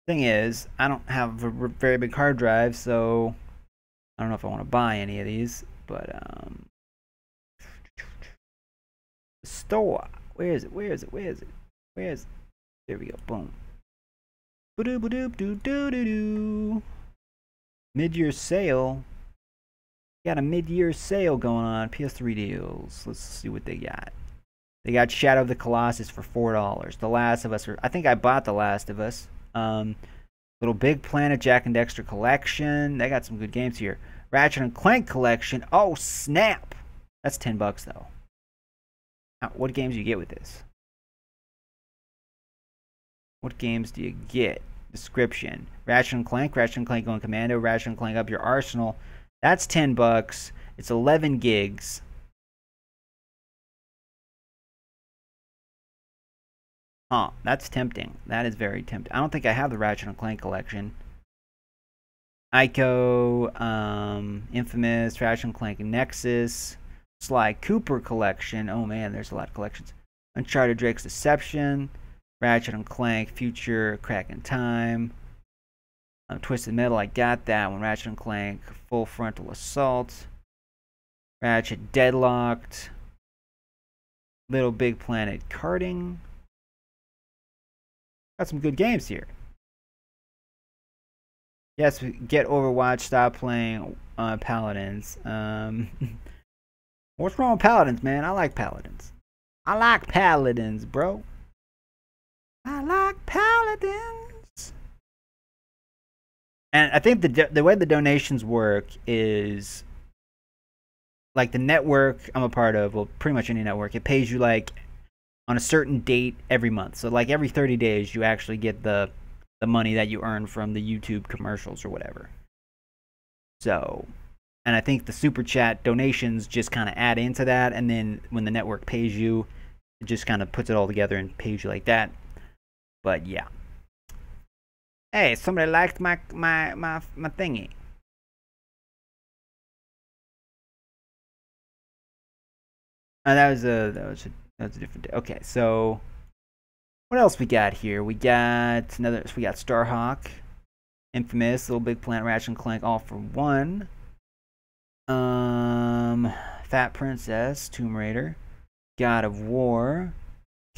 Thing is, I don't have a very big hard drive, so I don't know if I want to buy any of these. But store. Where is it? Where is it? Where is it? Where is it? There we go. Boom. Ba-doo-ba-doop-doo-doo-doo-doo. Mid-year sale. Got a mid-year sale going on. PS3 deals. Let's see what they got. They got Shadow of the Colossus for $4. The Last of Us. I think I bought The Last of Us. Little Big Planet Jack and Dexter collection. They got some good games here. Ratchet and Clank collection. Oh snap! That's $10 though. Now, what games do you get with this? What games do you get? Description: Ratchet and Clank Going Commando, Ratchet and Clank Up Your Arsenal. That's $10. It's 11 gigs. Huh, that's tempting. That is very tempting. I don't think I have the Ratchet and Clank collection. Ico, Infamous, Ratchet and Clank Nexus, Sly Cooper collection. Oh man, there's a lot of collections. Uncharted Drake's Deception, Ratchet and Clank Future Crack in Time, Twisted Metal. I got that one. Ratchet and Clank Full Frontal Assault, Ratchet Deadlocked, Little Big Planet Karting. Got some good games here. Yes, get Overwatch. Stop playing Paladins. What's wrong with Paladins, man? I like Paladins. I like Paladins, bro. I like Paladins. And I think the way the donations work is like the network I'm a part of, well, pretty much any network, it pays you like on a certain date every month. So like every 30 days you actually get the money that you earn from the YouTube commercials or whatever. So, and I think the super chat donations just kind of add into that, and then when the network pays you, it just kind of puts it all together and pays you like that. But yeah. Hey, somebody liked my thingy. That was a different day. Okay, so what else we got here? We got Starhawk, Infamous, Little Big Planet, Ratchet and Clank, all for one. Fat Princess, Tomb Raider, God of War,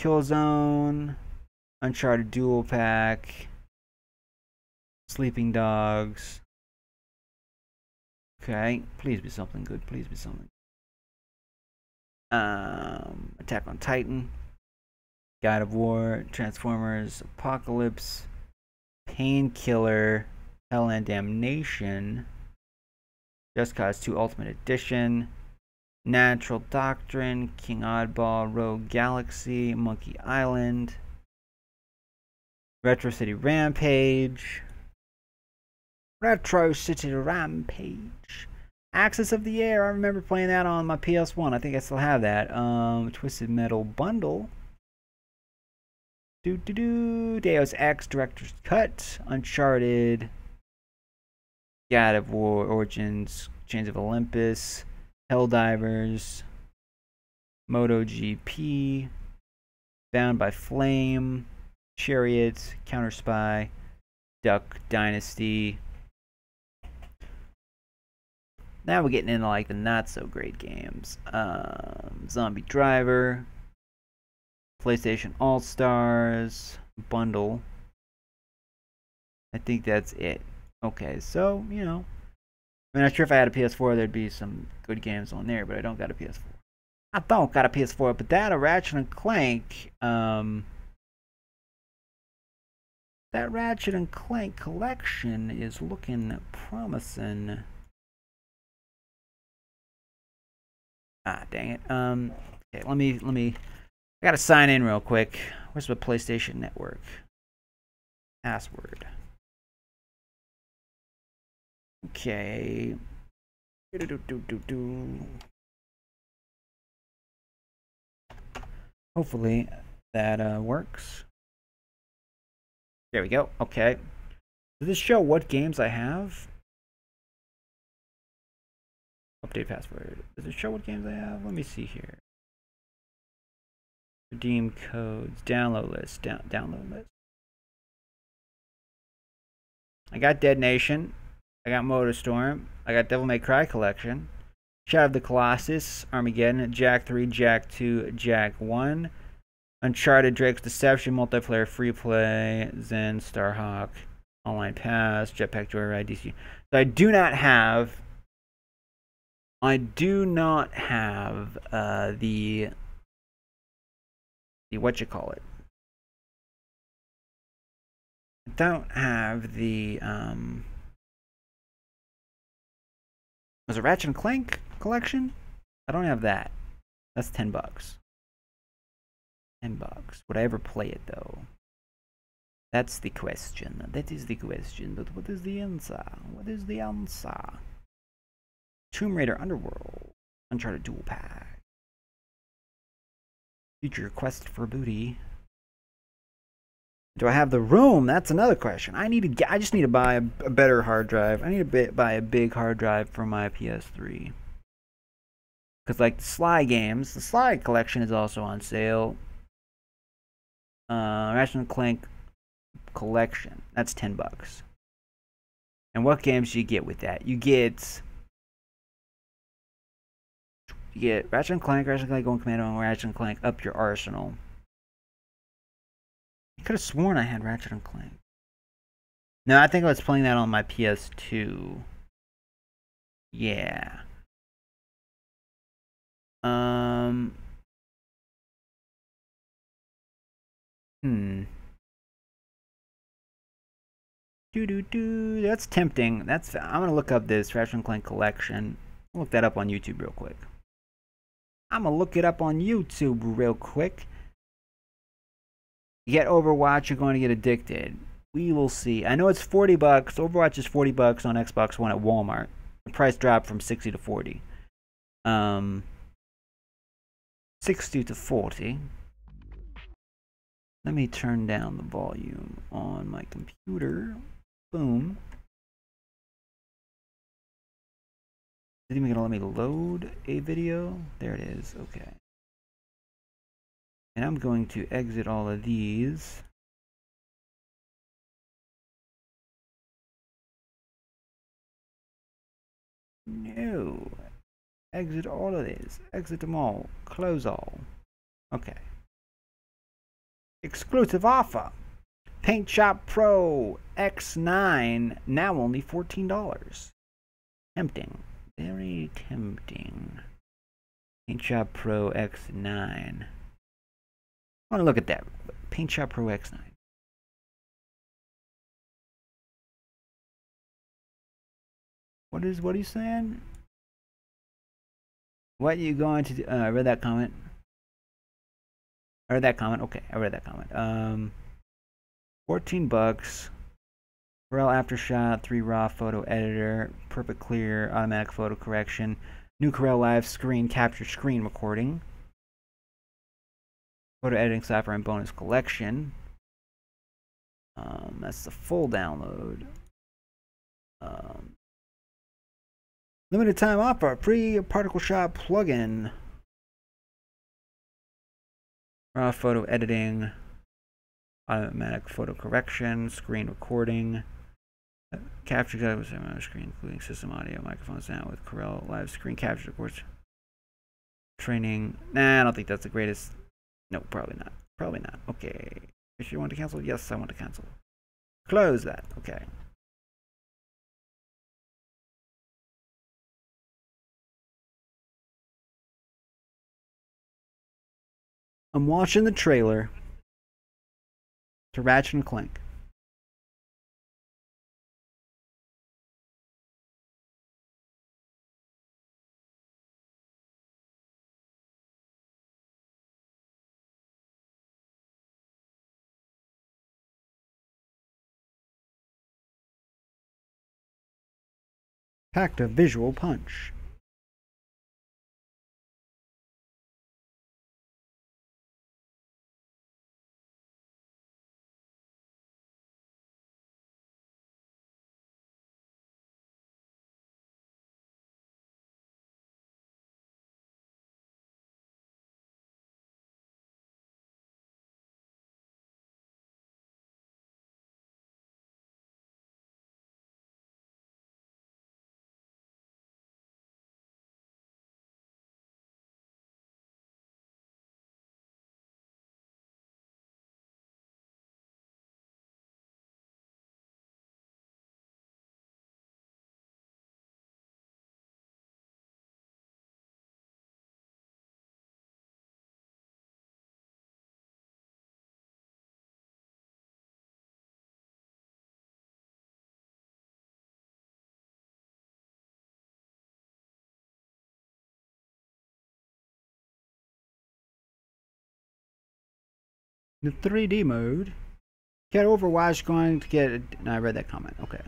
Killzone, Uncharted Dual Pack, Sleeping Dogs. Okay, please be something good. Please be something. Attack on Titan, God of War, Transformers, Apocalypse, Painkiller, Hell and Damnation, Just Cause 2 Ultimate Edition, Natural Doctrine, King Oddball, Rogue Galaxy, Monkey Island, Retro City Rampage, Axis of the Air. I remember playing that on my PS1. I think I still have that. Twisted Metal Bundle. Deus Ex Director's Cut. Uncharted. God of War Origins. Chains of Olympus. Helldivers. MotoGP. Bound by Flame. Chariot. Counter Spy. Duck Dynasty. Now we're getting into like the not so great games. Zombie Driver, PlayStation All Stars Bundle. I think that's it. Okay, so you know, I'm not sure if I had a PS4, there'd be some good games on there, but I don't got a PS4. I don't got a PS4, but that Ratchet and Clank, that Ratchet and Clank collection is looking promising. Ah, dang it. Okay, let me. I gotta sign in real quick. Where's my PlayStation Network? Password. Okay. Hopefully that works. There we go. Okay. Does this show what games I have? Update password. Does it show what games I have? Let me see here. Redeem codes. Download list. Download list. I got Dead Nation. I got Motorstorm. I got Devil May Cry Collection. Shadow of the Colossus. Armageddon. Jak 3. Jak 2. Jak 1. Uncharted. Drake's Deception. Multiplayer. Free play. Zen. Starhawk. Online Pass. Jetpack Joyride. DC. So I do not have the what you call it. I don't have the was it Ratchet and Clank collection? I don't have that. That's $10. $10. Would I ever play it though? That's the question. That is the question. But what is the answer? What is the answer? Tomb Raider Underworld. Uncharted Dual Pack. Future Quest for Booty. Do I have the room? That's another question. I just need to buy a better hard drive. I need to buy a big hard drive for my PS3. Because like the Sly games, the Sly collection is also on sale. Ratchet and Clank collection. That's $10. And what games do you get with that? You get Ratchet and Clank Going Commando, and Ratchet and Clank Up Your Arsenal. I could have sworn I had Ratchet and Clank. No, I think I was playing that on my PS2. Yeah. That's tempting. I'm gonna look up this Ratchet and Clank collection. I'll look that up on YouTube real quick. I'm gonna look it up on YouTube real quick. You get Overwatch, you're going to get addicted. We will see. I know it's $40. Overwatch is $40 on Xbox One at Walmart. The price dropped from 60 to 40. 60 to 40. Let me turn down the volume on my computer. Boom. Is it even gonna let me load a video? There it is. Okay. And I'm going to exit all of these. No. Exit all of these. Exit them all. Close all. Okay. Exclusive offer. Paint Shop Pro X9. Now only $14. Tempting. Very tempting. Paint Shop Pro X9. I want to look at that. Paint Shop Pro X9. What are you saying? What are you going to do? I read that comment. Okay, I read that comment. $14. Corel Aftershot, 3 raw photo editor, perfect clear, automatic photo correction, new Corel Live screen capture screen recording, photo editing software and bonus collection. That's the full download. Limited time offer, free particle shot plugin. Raw photo editing, automatic photo correction, screen recording, capture screen, including system audio, microphone sound with Corel Live screen capture, of course. Training. Nah, I don't think that's the greatest. No, probably not. Probably not. Okay. If you want to cancel, yes, I want to cancel. Close that. Okay. I'm watching the trailer to Ratchet and Clank. Packed a visual punch. The 3D mode. Get Overwatch going to get. No, I read that comment. Okay.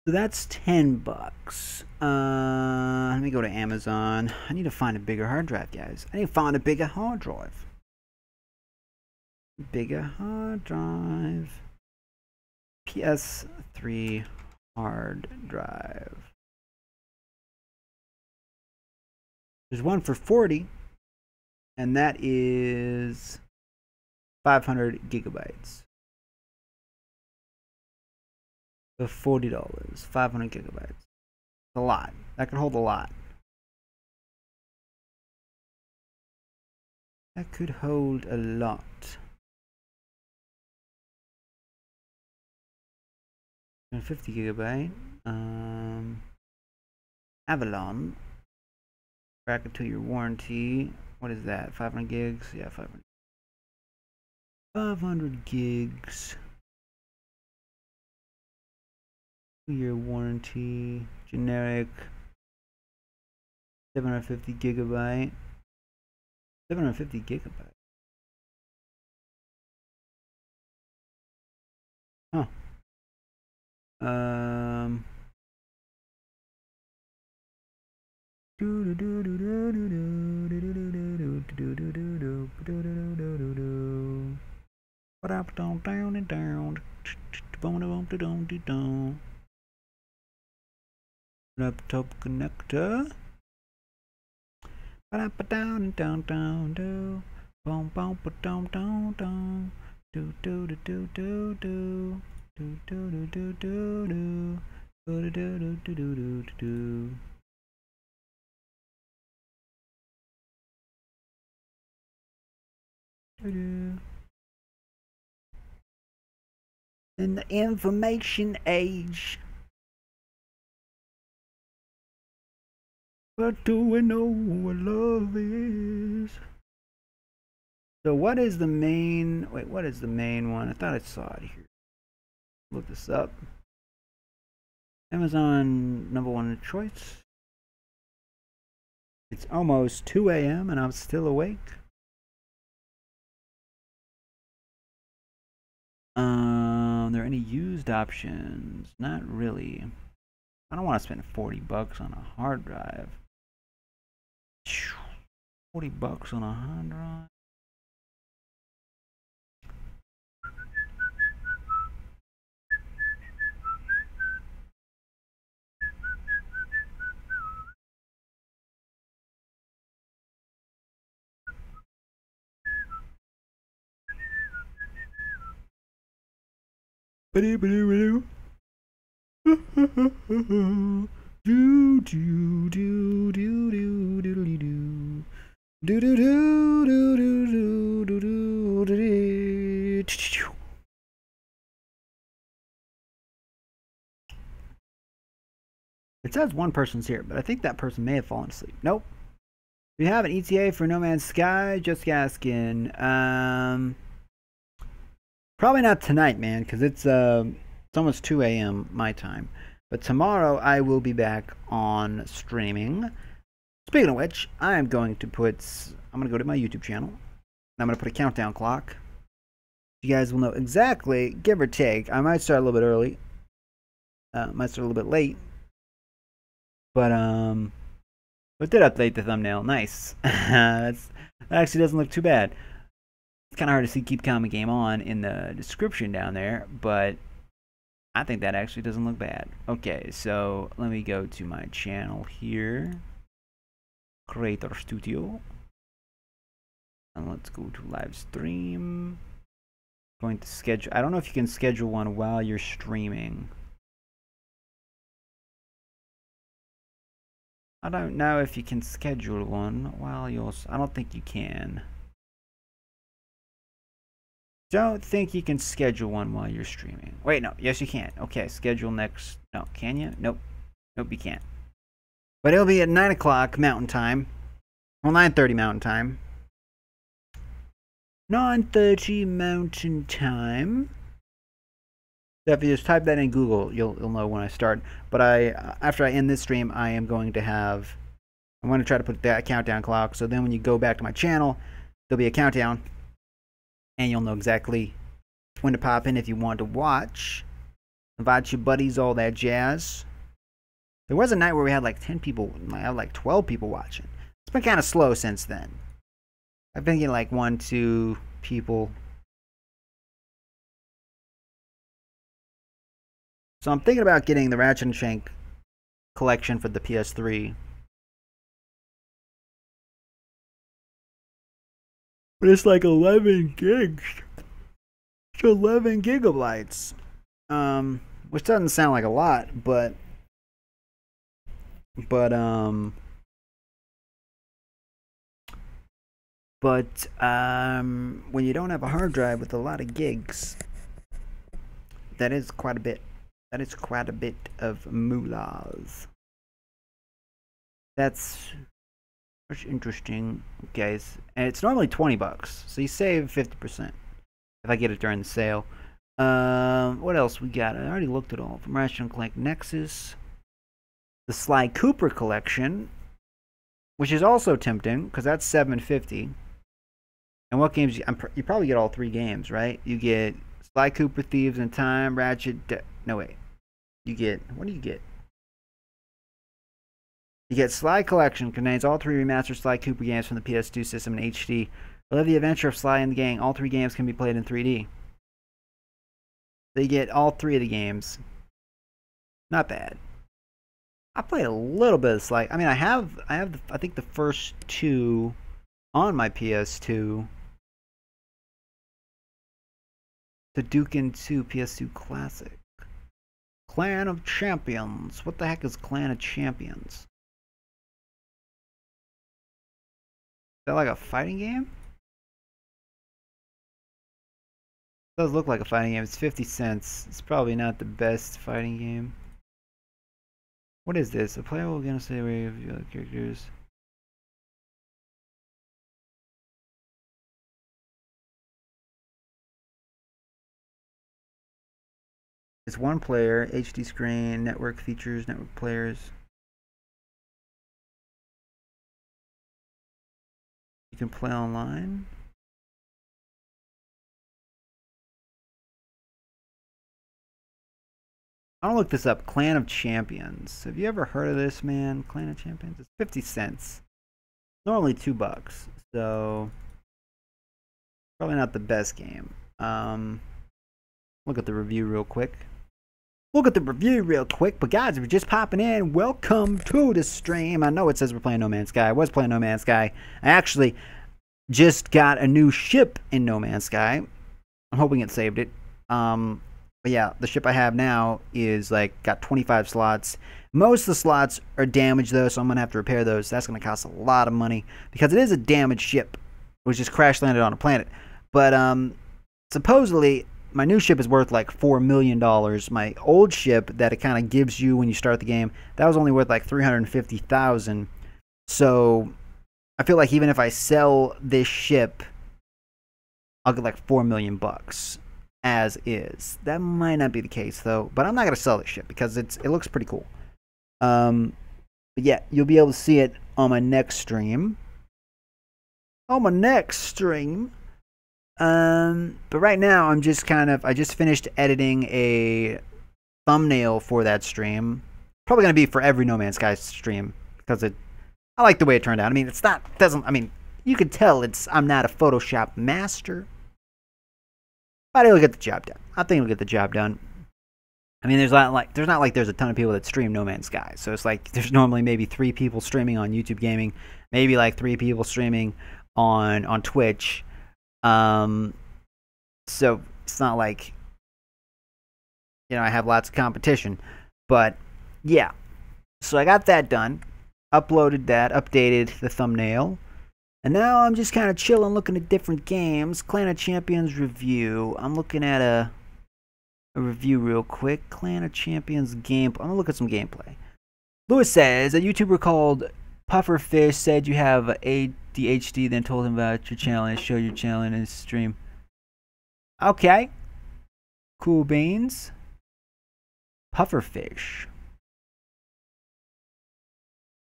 So that's $10. Let me go to Amazon. I need to find a bigger hard drive, guys. I need to find a bigger hard drive. Bigger hard drive. PS3 hard drive. There's one for 40, and that is 500 gigabytes. For $40, 500 gigabytes. A lot. That can hold a lot. That could hold a lot. 50 gigabyte. Avalon. Back into your warranty. What is that? 500 gigs? Yeah, 500. 500 gigs. Year warranty. Generic. 750 gigabyte. 750 gigabyte. Huh. Laptop connector. Down down down do. Boom boom down down down. Do do do do do do. Do do do do do do. Do do do do do do do. In the information age. But do we know what love is? So what is the main, wait, what is the main one? I thought I saw it here. Look this up. Amazon #1 choice. It's almost 2 a.m. and I'm still awake. There are any used options? Not really. I don't want to spend $40 on a hard drive. $40 on a hard drive. Do do do do do do do do do. Do do do do do do do do do. It says one person's here, but I think that person may have fallen asleep. Nope. We have an ETA for No Man's Sky. Just asking. Probably not tonight, man, because it's almost 2 a.m. my time. But tomorrow I will be back on streaming. Speaking of which, I'm going to go to my YouTube channel. And I'm going to put a countdown clock. You guys will know exactly, give or take. I might start a little bit early. Might start a little bit late. But did update the thumbnail. Nice. That actually doesn't look too bad. It's kind of hard to see Keep Calm Game On in the description down there, but I think that actually doesn't look bad. Okay, so let me go to my channel here. Creator Studio. And let's go to live stream. Going to schedule. I don't know if you can schedule one while you're streaming. I don't know if you can schedule one while you're... I don't think you can. Don't think you can schedule one while you're streaming. Wait, no. Yes, you can. Okay, schedule next. No, can you? Nope. Nope, you can't. But it'll be at 9 o'clock Mountain Time. Well, 9:30 Mountain Time. 9:30 Mountain Time. So if you just type that in Google, you'll know when I start. But after I end this stream, I am going to have... I'm going to try to put that countdown clock. So then when you go back to my channel, there'll be a countdown. And you'll know exactly when to pop in if you want to watch. Invite your buddies, all that jazz. There was a night where we had like 10 people, I had like 12 people watching. It's been kind of slow since then. I've been getting like 1, 2 people. So I'm thinking about getting the Ratchet & Clank collection for the PS3. But it's like 11 gigs. It's 11 gigabytes. Which doesn't sound like a lot, but when you don't have a hard drive with a lot of gigs, that is quite a bit. That is quite a bit of moolahs. That's interesting, guys. And it's normally $20, so you save 50% if I get it during the sale. What else we got? I already looked at all. From Ratchet & Clank Nexus, the Sly Cooper collection, which is also tempting because that's $7.50. And what games? You probably get all 3 games, right? You get Sly Cooper, Thieves in Time, Ratchet. No wait, you get, what do you get? You get Sly Collection, contains all 3 remastered Sly Cooper games from the PS2 system in HD. Live the adventure of Sly and the gang. All 3 games can be played in 3D. So you get all 3 of the games. Not bad. I played a little bit of Sly. I mean, I think the first 2 on my PS2. The Dukin 2 PS2 Classic. Clan of Champions. What the heck is Clan of Champions? Is that like a fighting game? It does look like a fighting game. It's 50 cents. It's probably not the best fighting game. What is this? A player will against a array of other characters. It's 1 player, HD screen, network features, network players. You can play online. I'll look this up. Clan of Champions. Have you ever heard of this, man? Clan of Champions? It's 50 cents. Normally $2. So probably not the best game. Look at the review real quick. But guys, if you're just popping in, welcome to the stream. I know it says we're playing No Man's Sky. I was playing No Man's Sky. I actually just got a new ship in No Man's Sky. I'm hoping it saved it. But yeah, the ship I have now is like got 25 slots. Most of the slots are damaged though, so I'm gonna have to repair those. That's gonna cost a lot of money because it is a damaged ship, which just crash landed on a planet. But supposedly my new ship is worth like $4 million. My old ship that it kind of gives you when you start the game, that was only worth like $350,000. So I feel like even if I sell this ship, I'll get like $4 million as is. That might not be the case though, but I'm not gonna sell this ship because it looks pretty cool. But yeah, you'll be able to see it on my next stream. But right now I just finished editing a thumbnail for that stream. Probably gonna be for every No Man's Sky stream because I like the way it turned out. I mean, you could tell I'm not a Photoshop master, but it'll get the job done. I think it'll get the job done. I mean, there's not like there's a ton of people that stream No Man's Sky, so it's like there's normally maybe 3 people streaming on YouTube Gaming, maybe like 3 people streaming on Twitch. So it's not like, I have lots of competition, but yeah. So I got that done. uploaded that, updated the thumbnail. And now I'm just kind of chilling, looking at different games. Clan of Champions review. I'm looking at a review real quick. Clan of Champions game. I'm going to look at some gameplay. Lewis says, a YouTuber called Pufferfish said you have ADHD, then told him about your channel and showed your channel in his stream. Okay. Cool beans. Pufferfish.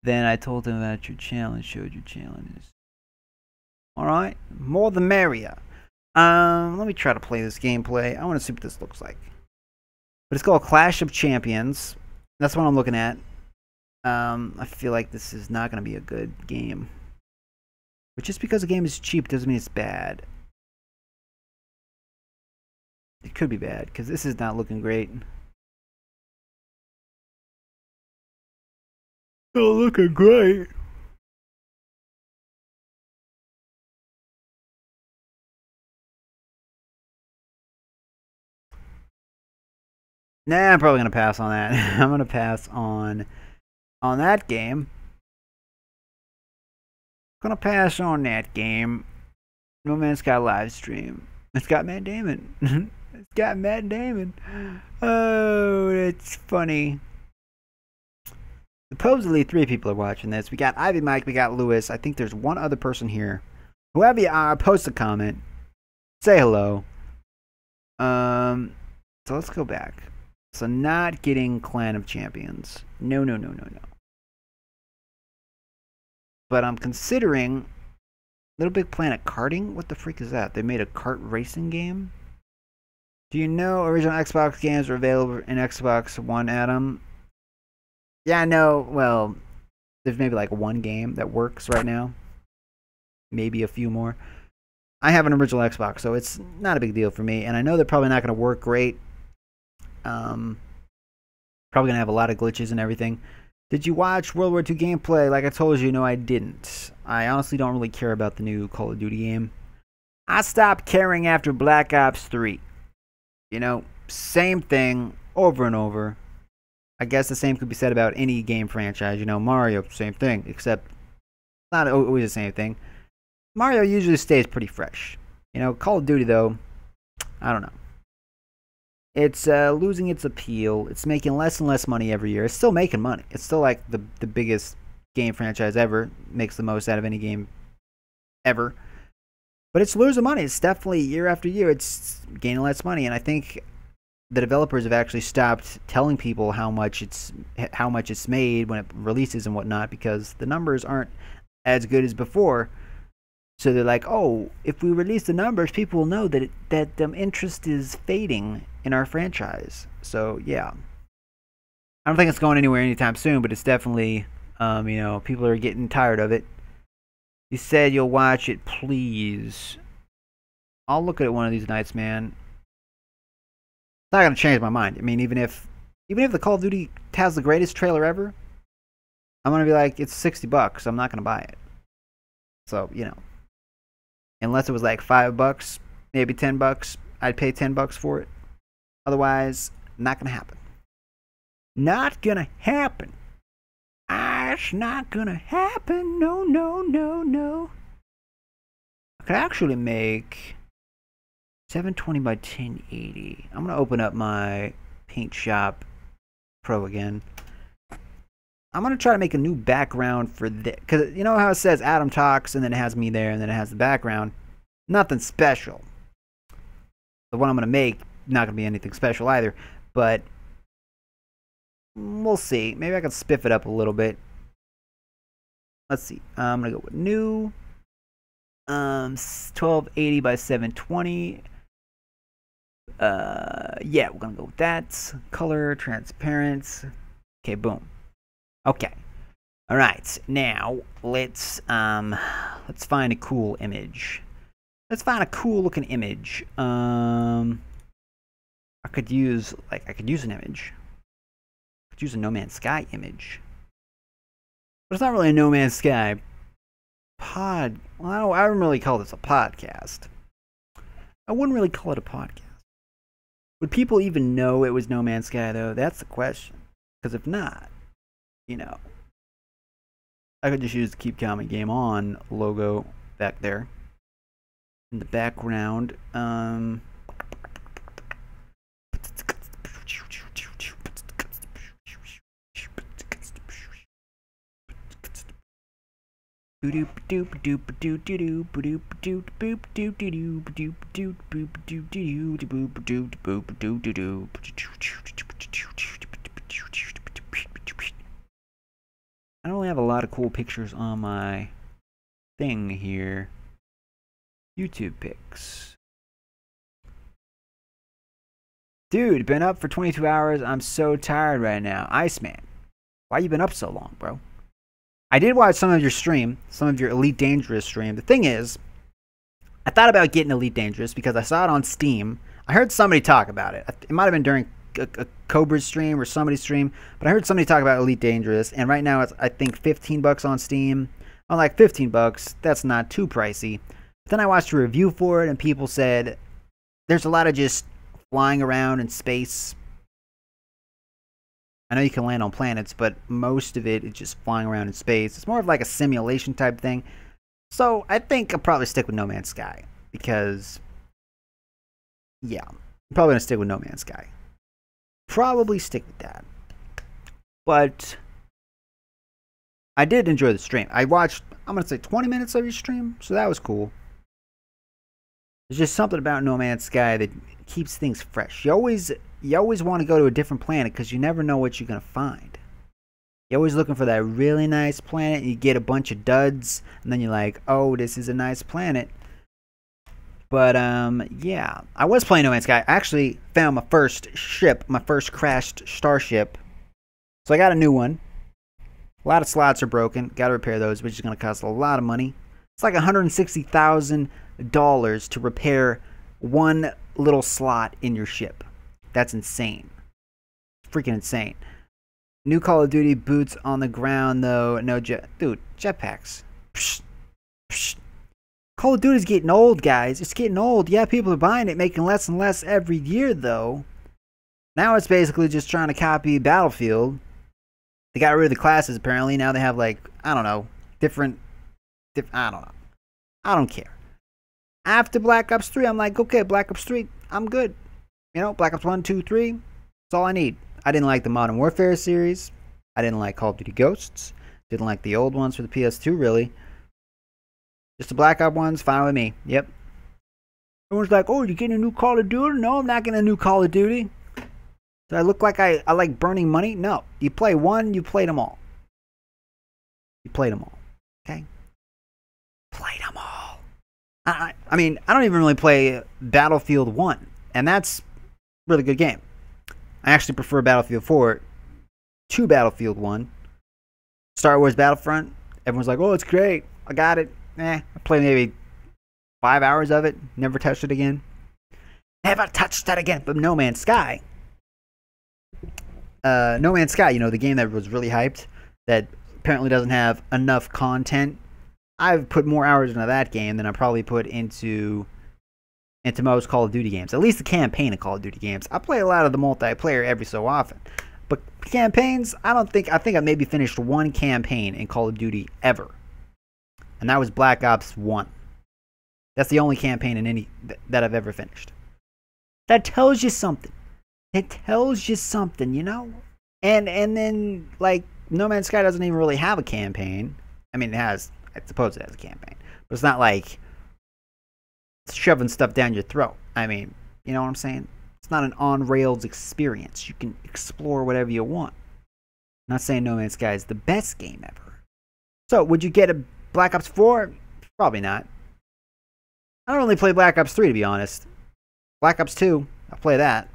Then I told him about your channel and showed your channel in his. Alright. More the merrier. Let me try to play this gameplay. I want to see what this looks like. But it's called Clash of Champions. That's what I'm looking at. I feel like this is not going to be a good game. But just because a game is cheap doesn't mean it's bad. It could be bad, because this is not looking great. Oh, looking great. Nah, I'm probably going to pass on that. I'm going to pass on that game. Gonna pass on that game. No Man's Sky live stream. It's got Matt Damon. It's got Matt Damon. Oh, it's funny. Supposedly 3 people are watching this. We got Ivy Mike, we got Lewis. I think there's one other person here. Whoever you are, post a comment. Say hello. So let's go back. So not getting Clan of Champions. No. But I'm considering Little Big Planet karting. What the freak is that? They made a kart racing game? Do you know original Xbox games are available in Xbox One, Adam? Yeah, I know. Well, there's maybe like one game that works right now. Maybe a few more. I have an original Xbox, so it's not a big deal for me. And I know they're probably not going to work great. Probably going to have a lot of glitches and everything. Did you watch World War II gameplay? Like I told you, no, I didn't. I honestly don't really care about the new Call of Duty game. I stopped caring after Black Ops 3. You know, same thing over and over. I guess the same could be said about any game franchise. You know, Mario, same thing, except not always the same thing. Mario usually stays pretty fresh. You know, Call of Duty, though, I don't know. It's losing its appeal. It's making less and less money every year. It's still making money. It's still like the biggest game franchise ever. Makes the most out of any game ever. But it's losing money. It's definitely year after year. It's gaining less money. And I think the developers have actually stopped telling people how much it's made when it releases and whatnot, because the numbers aren't as good as before. So they're like, oh, if we release the numbers, people will know that interest is fading in our franchise. So yeah, I don't think it's going anywhere anytime soon, but it's definitely, you know, people are getting tired of it. You said you'll watch it, please. I'll look at it one of these nights, man. It's not gonna change my mind. I mean, even if the Call of Duty has the greatest trailer ever, I'm gonna be like, it's $60. I'm not gonna buy it. So you know. Unless it was like $5, maybe $10, I'd pay $10 for it. Otherwise, not gonna happen. Not gonna happen. It's not gonna happen. No. I could actually make 720 by 1080. I'm gonna open up my Paint Shop Pro again. I'm gonna try to make a new background for this, because you know how it says Adam Talks and then it has me there and then it has the background. Nothing special. The one I'm gonna make, not gonna be anything special either, but we'll see. Maybe I can spiff it up a little bit. Let's see. I'm gonna go with new. 1280 by 720. Yeah, we're gonna go with that. Color, transparent. Okay, boom. Okay. All right. Now let's find a cool image. Let's find a cool looking image. I could use an image. I could use a No Man's Sky image. But it's not really a No Man's Sky pod. Well, I wouldn't really call this a podcast. I wouldn't really call it a podcast. Would people even know it was No Man's Sky though? That's the question. Because if not, you know, I could just use the Keep Calm and Game On logo back there in the background. I don't have a lot of cool pictures on my thing here. YouTube pics. Dude, been up for 22 hours. I'm so tired right now. Iceman, why you been up so long, bro? I did watch some of your stream, some of your Elite Dangerous stream. The thing is, I thought about getting Elite Dangerous because I saw it on Steam. I heard somebody talk about it. It might have been during a Cobra's stream or somebody's stream, but I heard somebody talk about Elite Dangerous, and right now it's, I think, 15 bucks on Steam. I'm like, 15 bucks, that's not too pricey. But then I watched a review for it, and people said there's a lot of just flying around in space. I know you can land on planets, but most of it is just flying around in space. It's more of like a simulation type thing. So I think I'll probably stick with No Man's Sky because, yeah, I'm probably going to stick with No Man's Sky. Probably stick with that. But I did enjoy the stream. I watched, I'm going to say 20 minutes of your stream, so that was cool. There's just something about No Man's Sky that keeps things fresh. You always want to go to a different planet because you never know what you're going to find. You're always looking for that really nice planet, and you get a bunch of duds, and then you're like, oh, this is a nice planet. But, yeah. I was playing No Man's Sky. I actually found my first ship, my first crashed starship. So I got a new one. A lot of slots are broken. Got to repair those, which is going to cost a lot of money. It's like $160,000 to repair one little slot in your ship. That's insane. Freaking insane. New Call of Duty boots on the ground, though. No dude, jetpacks. Psh, psh. Call of Duty's getting old, guys. It's getting old. Yeah, people are buying it, making less and less every year, though. Now it's basically just trying to copy Battlefield. They got rid of the classes, apparently. Now they have, like, I don't know, different I don't know. I don't care. After Black Ops 3, I'm like, okay, Black Ops 3, I'm good. You know, Black Ops 1, 2, 3, that's all I need. I didn't like the Modern Warfare series. I didn't like Call of Duty Ghosts. Didn't like the old ones for the PS2, really. Just the Black Ops ones, fine with me. Yep. Everyone's like, oh, you're getting a new Call of Duty? No, I'm not getting a new Call of Duty. Do I look like I like burning money? No. You play one, you played them all. You played them all. Okay? Played them all. I mean, I don't even really play Battlefield 1. And that's a really good game. I actually prefer Battlefield 4 to Battlefield 1. Star Wars Battlefront, everyone's like, oh, it's great. I got it. I played maybe 5 hours of it. Never touched it again. Never touched it again. But No Man's Sky. No Man's Sky, you know, the game that was really hyped, that apparently doesn't have enough content. I've put more hours into that game than I probably put into most Call of Duty games. At least the campaign of Call of Duty games. I play a lot of the multiplayer every so often. But campaigns, I think I maybe finished one campaign in Call of Duty ever. And that was Black Ops 1. That's the only campaign in any that I've ever finished. That tells you something. It tells you something, you know? And then, like, No Man's Sky doesn't even really have a campaign. I mean, I suppose it has a campaign. But it's not like shoving stuff down your throat. I mean, you know what I'm saying? It's not an on-rails experience. You can explore whatever you want. I'm not saying No Man's Sky is the best game ever. So, would you get a Black Ops 4? Probably not. I don't really play Black Ops 3, to be honest. Black Ops 2, I'll play that.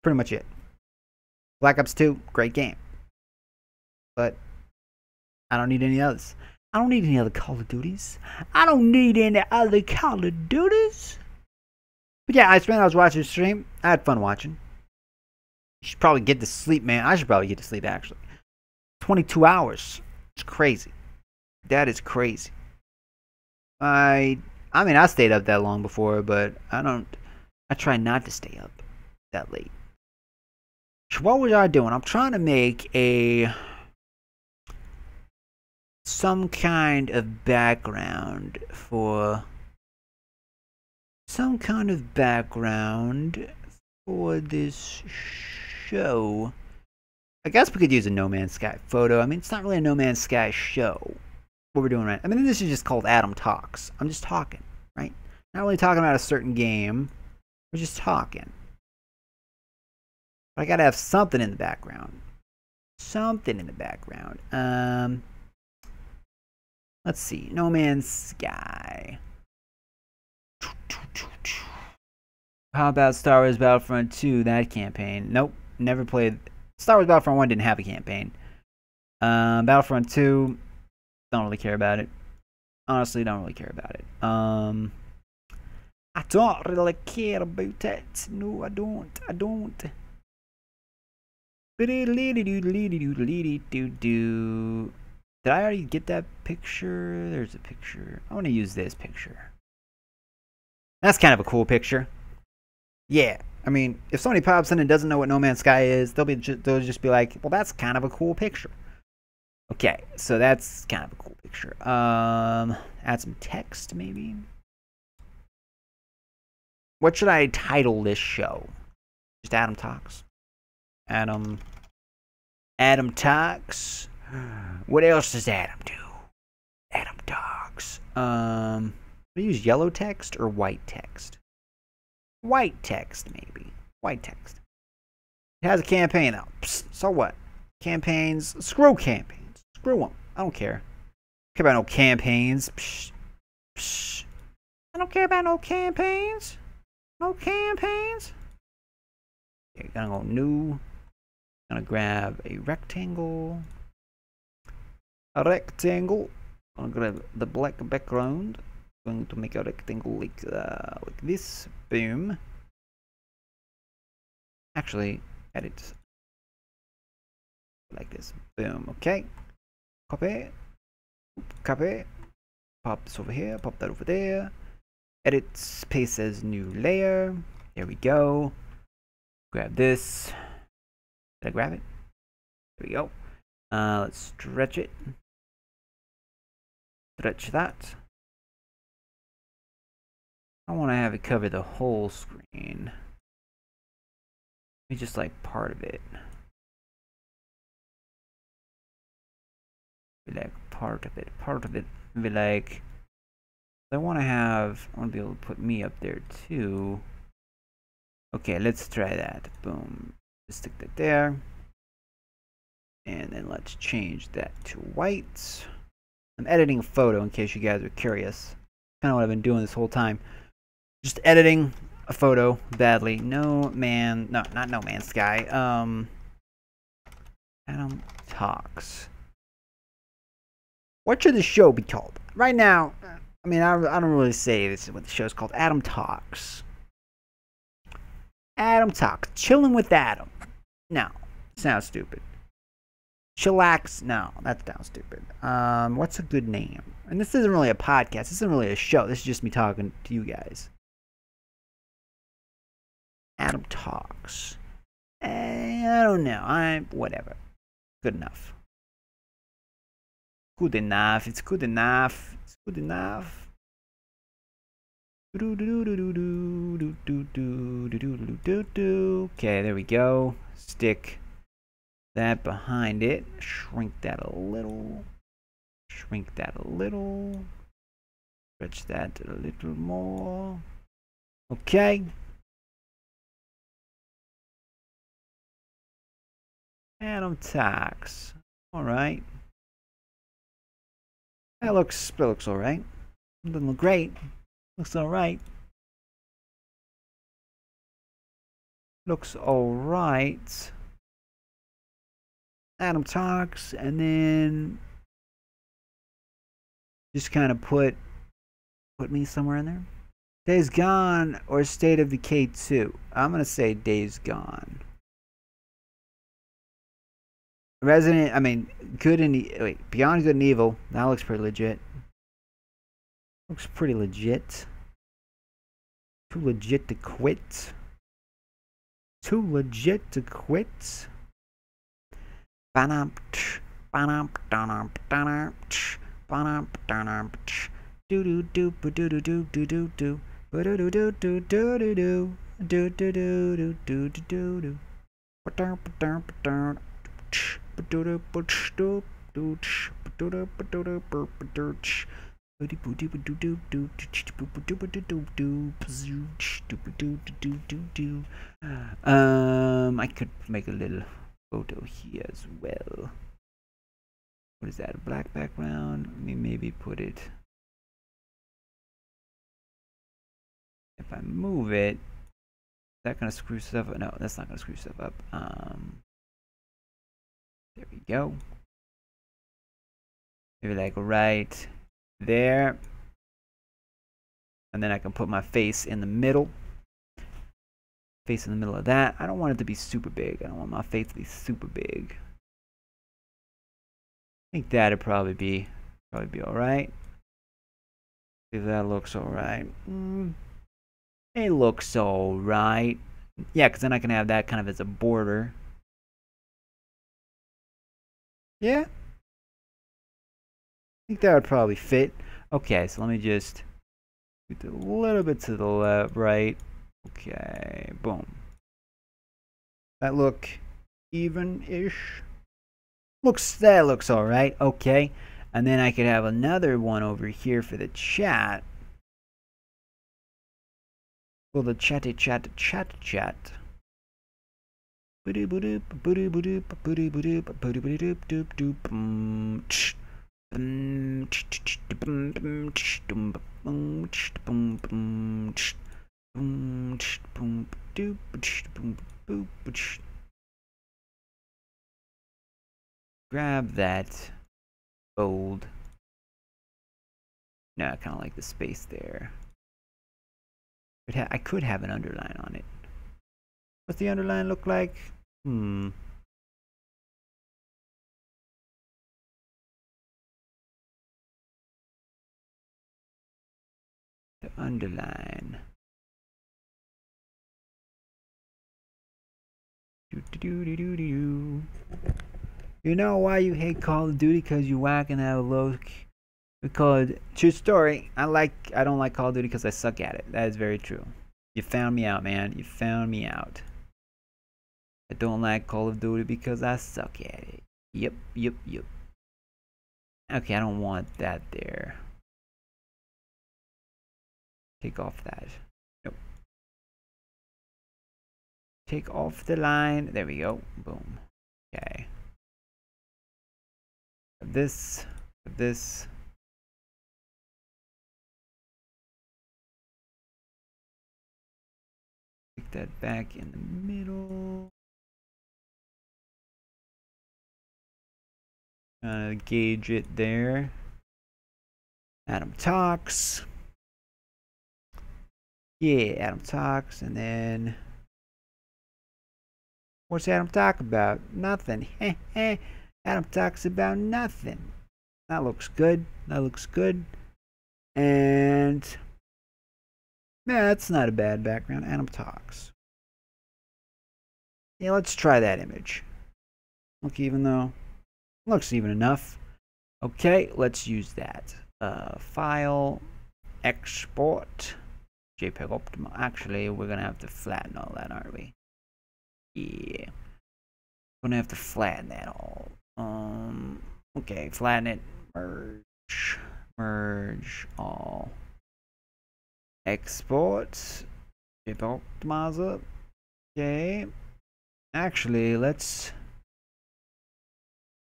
Pretty much it. Black Ops 2, great game. But I don't need any others. I don't need any other Call of Duties. I don't need any other Call of Duties. But yeah, I was watching the stream. I had fun watching. You should probably get to sleep, man. I should probably get to sleep, actually. 22 hours. It's crazy. That is crazy. I mean, I stayed up that long before, but I try not to stay up that late. So what was I doing? I'm trying to make a some kind of background for this show. I guess we could use a No Man's Sky photo. I mean, it's not really a No Man's Sky show, what we're doing right. I mean, this is just called Adam Talks. I'm just talking, right? Not really talking about a certain game. We're just talking. But I gotta have something in the background. Something in the background. Let's see. No Man's Sky. How about Star Wars Battlefront 2? That campaign. Nope. Never played. Star Wars Battlefront 1 didn't have a campaign. Battlefront 2, don't really care about it. Honestly, don't really care about it. I don't really care about it. No, I don't. Did I already get that picture? There's a picture. I want to use this picture. That's kind of a cool picture. Yeah. I mean, if somebody pops in and doesn't know what No Man's Sky is, they'll just be like, well, that's kind of a cool picture. Okay, so that's kind of a cool picture. Add some text, maybe. What should I title this show? Just Adam Talks. Adam Talks. What else does Adam do? Adam Talks. Do I use yellow text or white text? White text, maybe. White text. It has a campaign though. Psst, so what? Campaigns. Screw campaigns. Screw them. I don't care. I don't care about no campaigns. Psh, psh. I don't care about no campaigns. No campaigns. Okay, gonna go new. Gonna grab a rectangle. I'm gonna grab the black background. Going to make a rectangle like this. Boom. Actually, edit like this. Boom. Okay. Copy. Copy. Pop this over here. Pop that over there. Edit. Paste as new layer. There we go. Grab this. Did I grab it? There we go. Let's stretch it. Stretch that. I want to have it cover the whole screen. Maybe just like part of it. Be like part of it. Be like, I want to be able to put me up there too. Okay, let's try that. Boom. Just stick that there. And then let's change that to white. I'm editing a photo in case you guys are curious. Kind of what I've been doing this whole time. Just editing a photo badly. No, not No Man's Sky. Adam Talks. What should the show be called? Right now, I mean, I don't really say this is what the show's called. Adam Talks. Adam Talks. Chilling with Adam. No, sounds stupid. Chillax. No, that sounds stupid. What's a good name? And this isn't really a podcast. This isn't really a show. This is just me talking to you guys. Adam Talks. I don't know. Whatever. Good enough. Good enough. It's good enough. It's good enough. Okay, there we go. Stick that behind it. Shrink that a little. Shrink that a little. Stretch that a little more. Okay. Adam Talks. Alright. That looks alright. Doesn't look great. Looks alright. Looks alright. Adam Talks, and then just kind of put me somewhere in there. Days Gone or State of Decay 2. I'm gonna say Days Gone. Beyond Good and Evil. That looks pretty legit. Looks pretty legit. Too legit to quit. Too legit to quit. I could make a little photo here as well. What is that? A black background? Let me maybe put it. If I move it, is that gonna screw stuff up? No, that's not gonna screw stuff up. There we go. Maybe like right there. And then I can put my face in the middle. Face in the middle of that. I don't want it to be super big. I don't want my face to be super big. I think that'd probably be all right. If that looks all right. It looks all right. Yeah, because then I can have that kind of as a border. Yeah. I think that would probably fit. Okay, so let me just do a little bit to the left, right. Okay, boom. That look even-ish. That looks all right. Okay, and then I could have another one over here for the chat. Well, the chat. Grab that bold. No, I kind of like the space there. I could have an underline on it. What's the underline look like? The underline. You know why you hate Call of Duty? Because you whack and have a low. Because true story, I don't like Call of Duty because I suck at it. That is very true. You found me out, man. You found me out. I don't like Call of Duty because I suck at it. Yep. Okay, I don't want that there. Take off that. Nope. Take off the line. There we go. Boom. Okay. This. Stick that back in the middle. Gauge it there. Adam talks. Yeah, Adam talks, and then what's Adam talk about? Nothing. Adam talks about nothing. That looks good. And yeah, that's not a bad background. Adam talks. Yeah, let's try that image. Looks even enough. Okay, let's use that. File, export, JPEG Optimal. Actually, we're gonna have to flatten all that, aren't we? Yeah, we're gonna have to flatten that all. Okay, flatten it. Merge all. Export. JPEG Optimizer. Okay. Actually, let's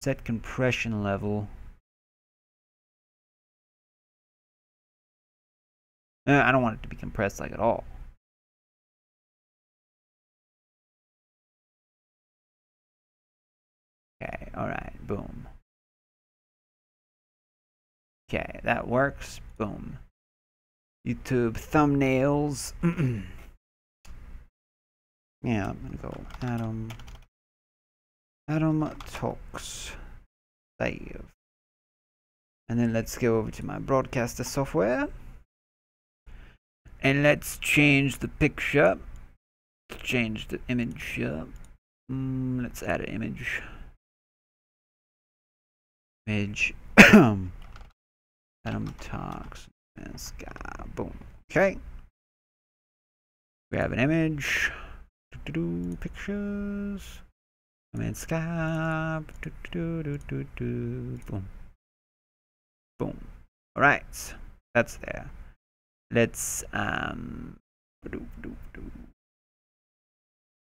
set compression level. I don't want it to be compressed like at all. Okay, alright, boom. Okay, that works. Boom. YouTube thumbnails. Yeah, I'm gonna go Adam talks. Save. And then let's go over to my broadcaster software. And let's change the picture. Change the image. Let's add an image. Image. Adam talks and sky. Boom. Okay. Grab an image. Pictures. And sky. Boom. Boom. All right. That's there. Let's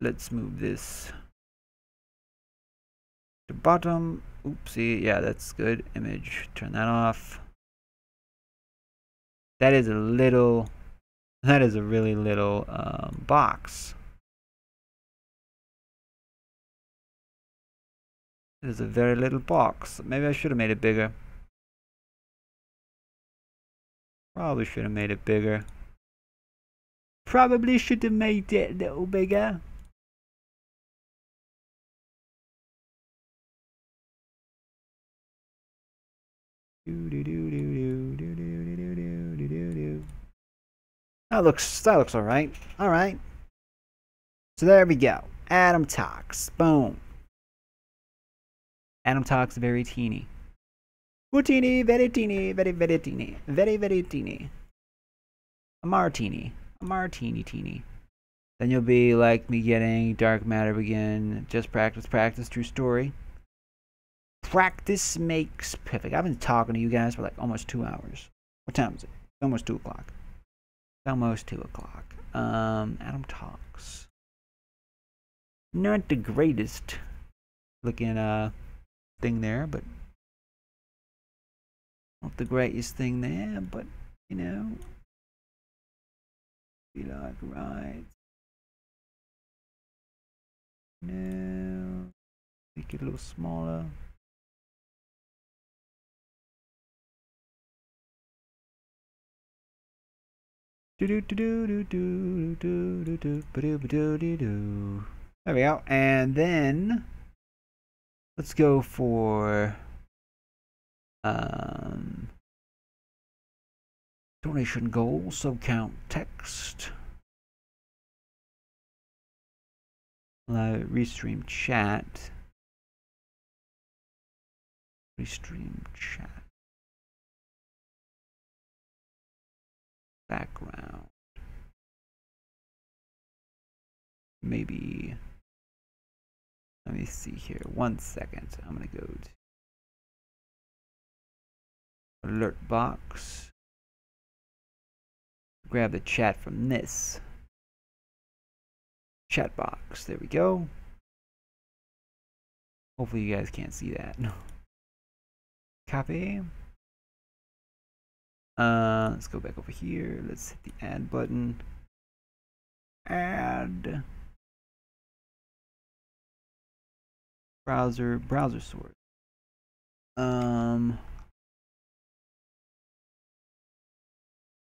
let's move this to bottom. Oopsie. Yeah, that's good. Image. Turn that off. That is a little. That is a really little box. It is a very little box. Maybe I should have made it bigger. Probably should have made it bigger. Probably should have made it a little bigger. That looks all right. All right. So there we go. Adam talks. Boom. Adam talks very teeny. Teeny, very teeny, very very teeny, very very teeny. A martini teeny. Then you'll be like me getting dark matter begin. Just practice, practice. True story. Practice makes perfect. I've been talking to you guys for like almost 2 hours. What time is it? It's almost 2 o'clock. It's almost 2 o'clock. Adam talks. Not the greatest looking thing there, but not the greatest thing there, but you know, be like right. No, make it a little smaller. There we go. And then let's go for donation goal, sub count text. Restream chat. Restream chat. Background. Maybe. Let me see here. 1 second. I'm gonna go to alert box. Grab the chat from this chat box. There we go. Hopefully you guys can't see that. Copy. Let's go back over here. Let's hit the add button. Add browser source.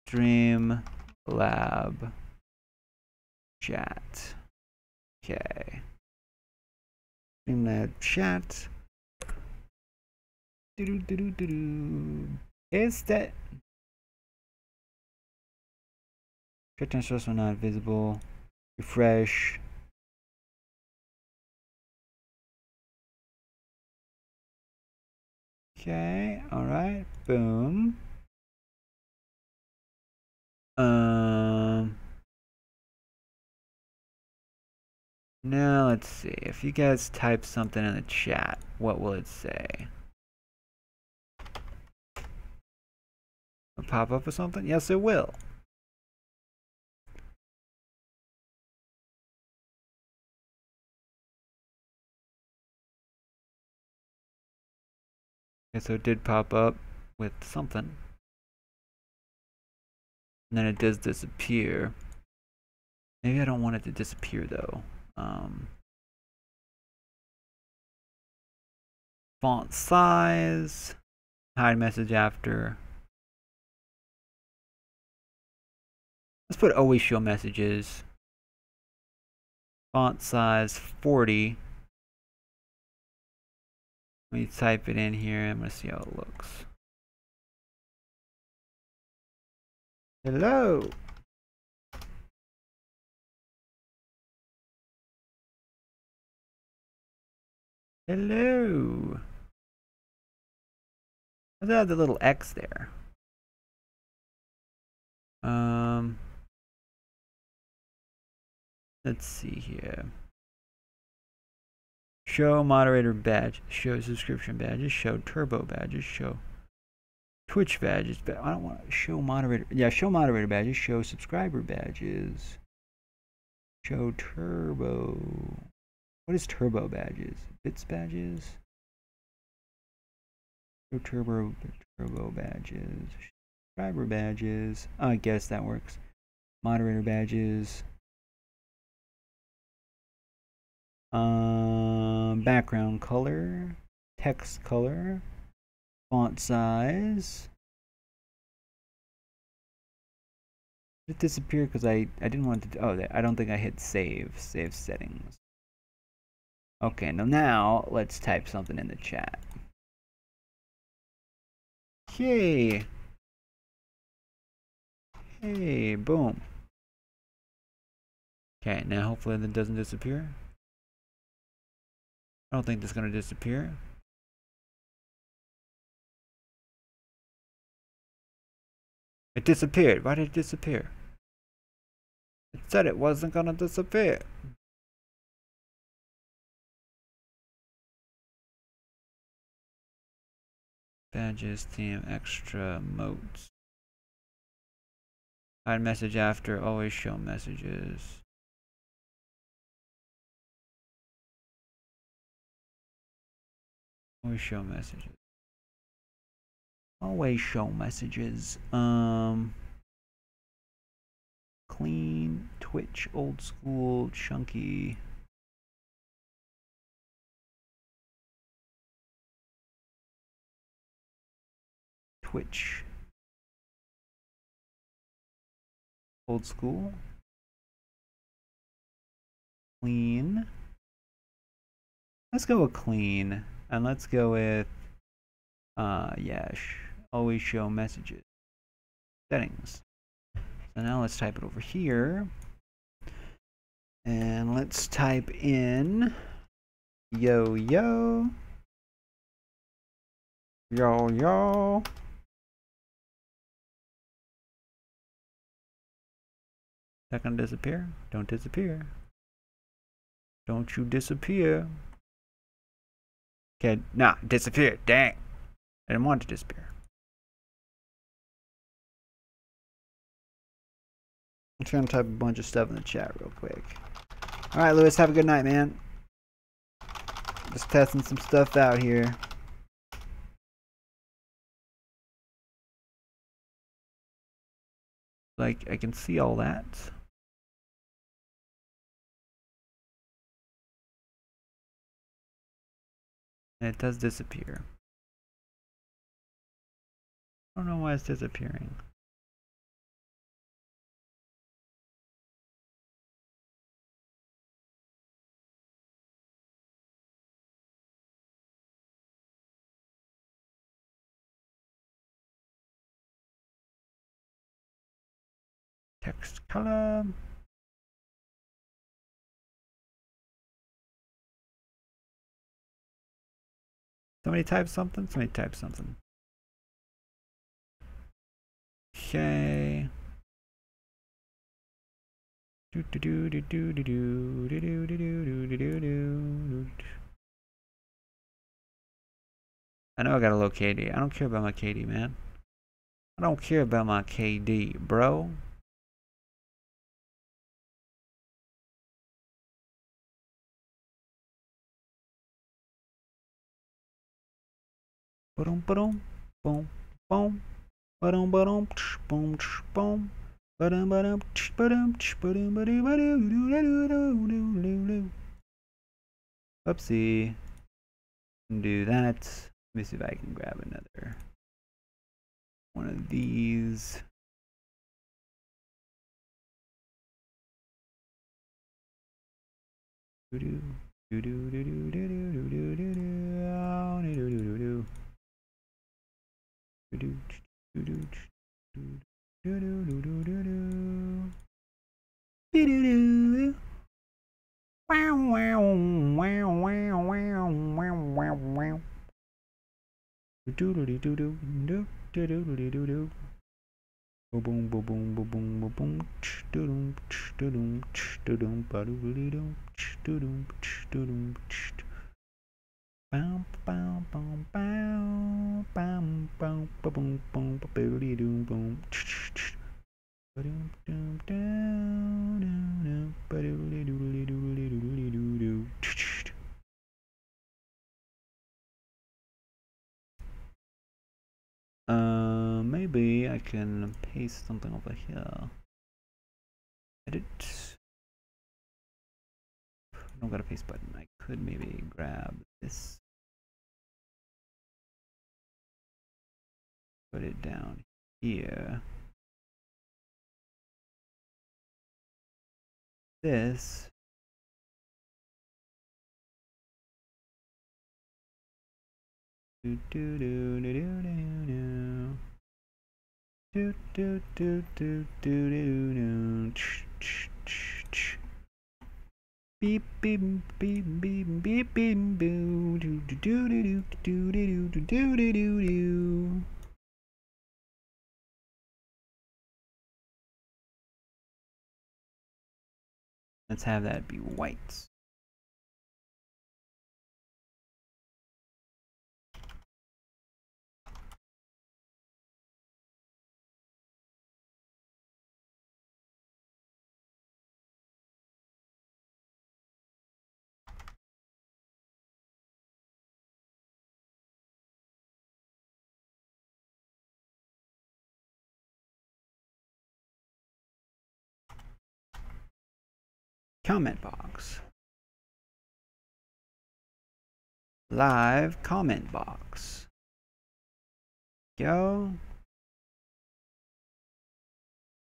Stream lab chat. Okay. Streamlab chat. Is that chat transfers are not visible? Refresh. Okay, alright. Boom. Now let's see. If you guys type something in the chat, what will it say? A pop up or something? Yes, it will. Okay, so it did pop up with something. And then it does disappear. Maybe I don't want it to disappear though. Font size. Hide message after. Let's put always show messages. Font size 40. Let me type it in here. I'm going to see how it looks. Hello. Hello. Without the little X there. Let's see here. Show moderator badge, show subscription badges, show turbo badges, show Twitch badges. But I don't want to show moderator. Yeah, show moderator badges, show subscriber badges, show turbo. What is turbo badges? Bits badges? Show turbo badges, subscriber badges. Oh, I guess that works. Moderator badges. Background color, text color, font size. Did it disappear because I didn't want to? Oh, I don't think I hit save settings. Okay, now let's type something in the chat. Hey, boom. Okay, now hopefully that doesn't disappear. I don't think that's gonna disappear. It disappeared. Why did it disappear? It said it wasn't gonna disappear. Badges, theme, extra, modes. Hide message after, always show messages. Always show messages. Always show messages. Clean, Twitch, old school, chunky. Twitch. Old school. Clean. Let's go with clean. And let's go with yeah, always show messages. Settings. So now let's type it over here. And let's type in yo. Yo. Is that gonna disappear? Don't disappear. Don't you disappear. Okay, nah, disappear. Dang. I didn't want it to disappear. I'm just gonna type a bunch of stuff in the chat real quick. Alright, Lewis, have a good night, man. Just testing some stuff out here. Like, I can see all that. And it does disappear. I don't know why it's disappearing. Text color. Somebody type something? Somebody type something. Okay. I know I got a low KD. I don't care about my KD, man. I don't care about my KD, bro. Boom, boom, boom, boom, boom, boom, boom, boom. Oopsie. Do that. Let me see if I can grab another one of these. doodly doo doo doo doodly doo doo. Boom boom boom boom boom boom boom. Doodum doodum doodum doodly doo doodum doodum. Bow bow bow bow bow bow boom boom boom doom boom. Doom doom down down doodly doodly doodly doodly doo doo. Maybe I can paste something over here. Edit. I don't got a paste button. I could maybe grab this. Put it down here. This. Do do do do do do do do do do do do do. Beep beep beep beep beep beep boo do do do do do do do do do do do. Let's have that be white. Comment box. Live comment box. Go.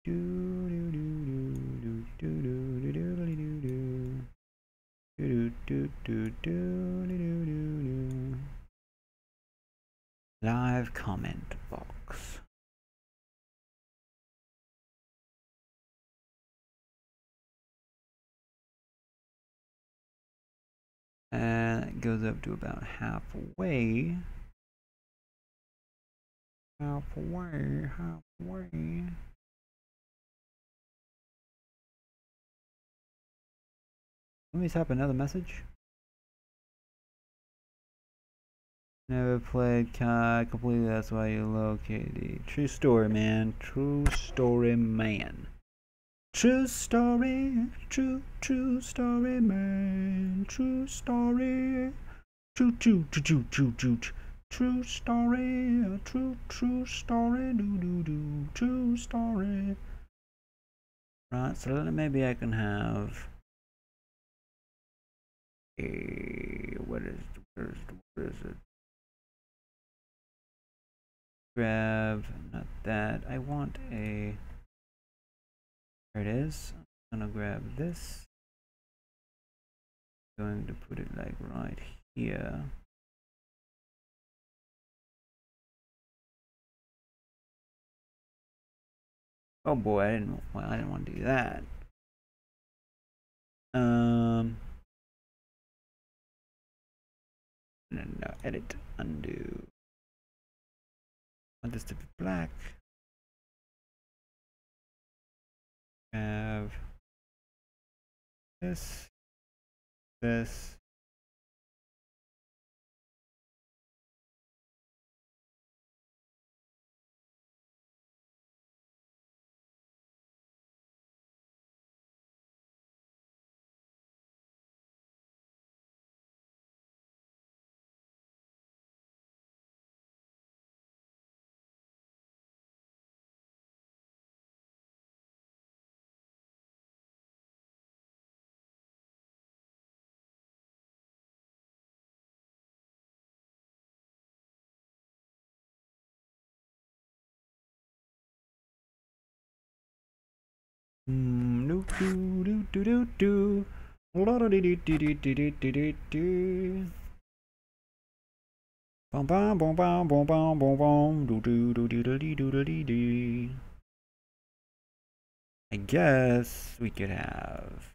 Do do do do do do do do do do do do do. Live comment box. And it goes up to about halfway. Halfway. Let me type another message. Never played COD completely, that's why you located. True story, man. True story, man. True story, true story, man. True story, true story, true story, do, true story. Right, so maybe I can have a what is it? Grab, not that. I want a. There it is. I'm gonna grab this. I'm going to put it like right here. Oh boy, I didn't want to do that. No, edit, undo. I want this to be black. Have this. No do. Bum bum bum bum bum bum bum bum do. I guess we could have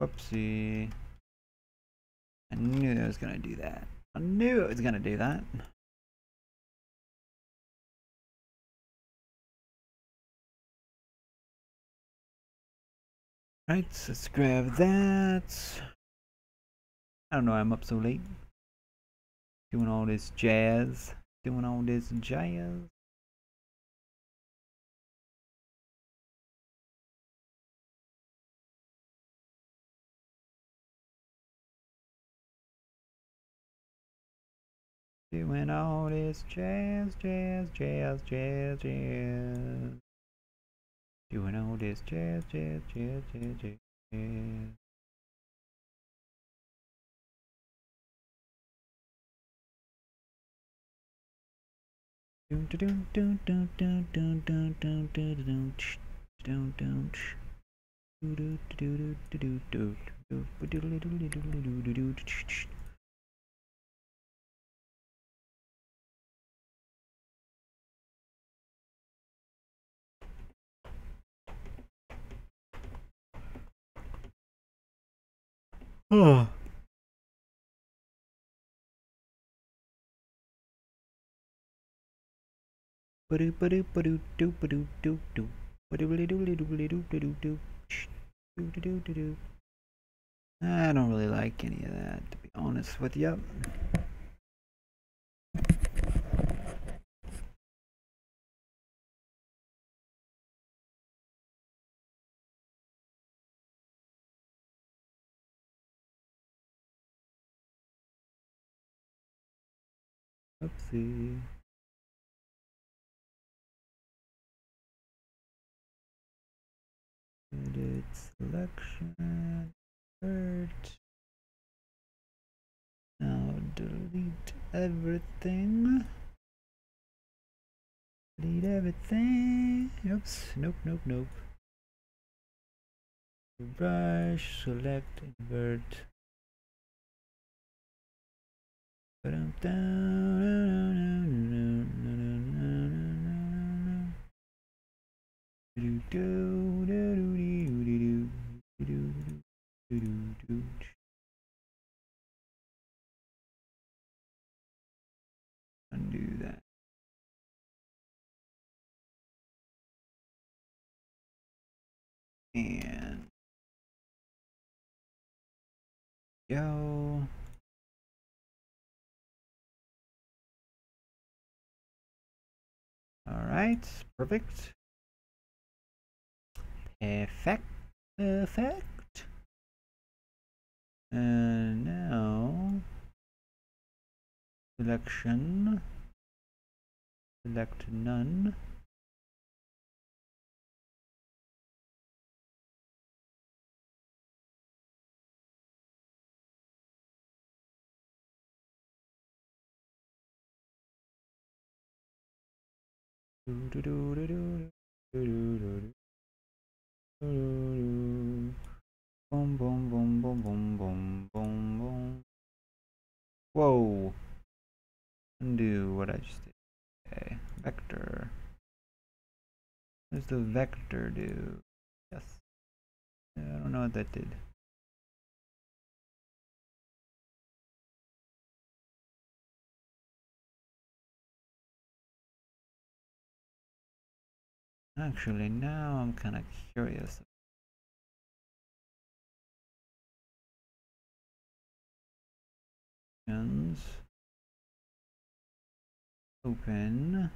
Whoopsie. I knew it was gonna do that. I knew it was gonna do that. Right, so let's grab that. I don't know why I'm up so late. Doing all this jazz. Doing all this jazz. Doing all this jazz, jazz, jazz, jazz, jazz. Doing all this jazz, jazz, jazz, jazz, jazz. Doom doom doom doom doom doom doom doom doom doom doom doom. Oh. I don't really like any of that, to be honest with you. Oopsie. Edit selection. Hurt. Now delete everything. Delete everything. Oops. Nope, nope, nope. Brush, select, invert. Undo that. And go. All right, perfect. Perfect. Perfect. And now selection. Select none. Boom, boom, boom, boom, boom, boom, boom, boom. Whoa. Undo what I just did. Okay. Vector. What does the vector do? Yes. I don't know what that did. Actually, now I'm kind of curious. Open.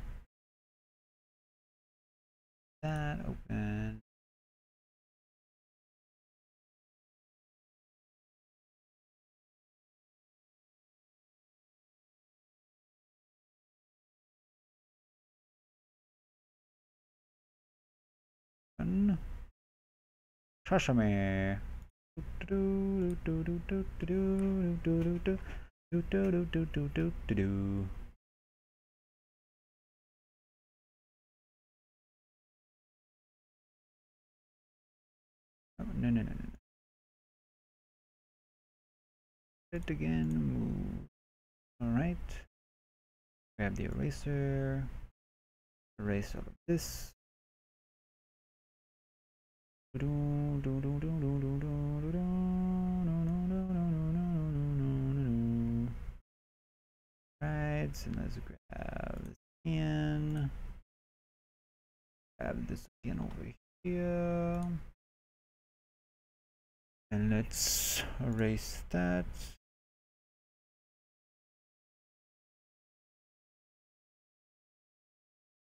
That open. Sashimi. Oh, no, no, no, no. It again. Move. All right. Grab the eraser. Erase all of this. sides, and let's grab this can. Grab this can over here. And let's erase that.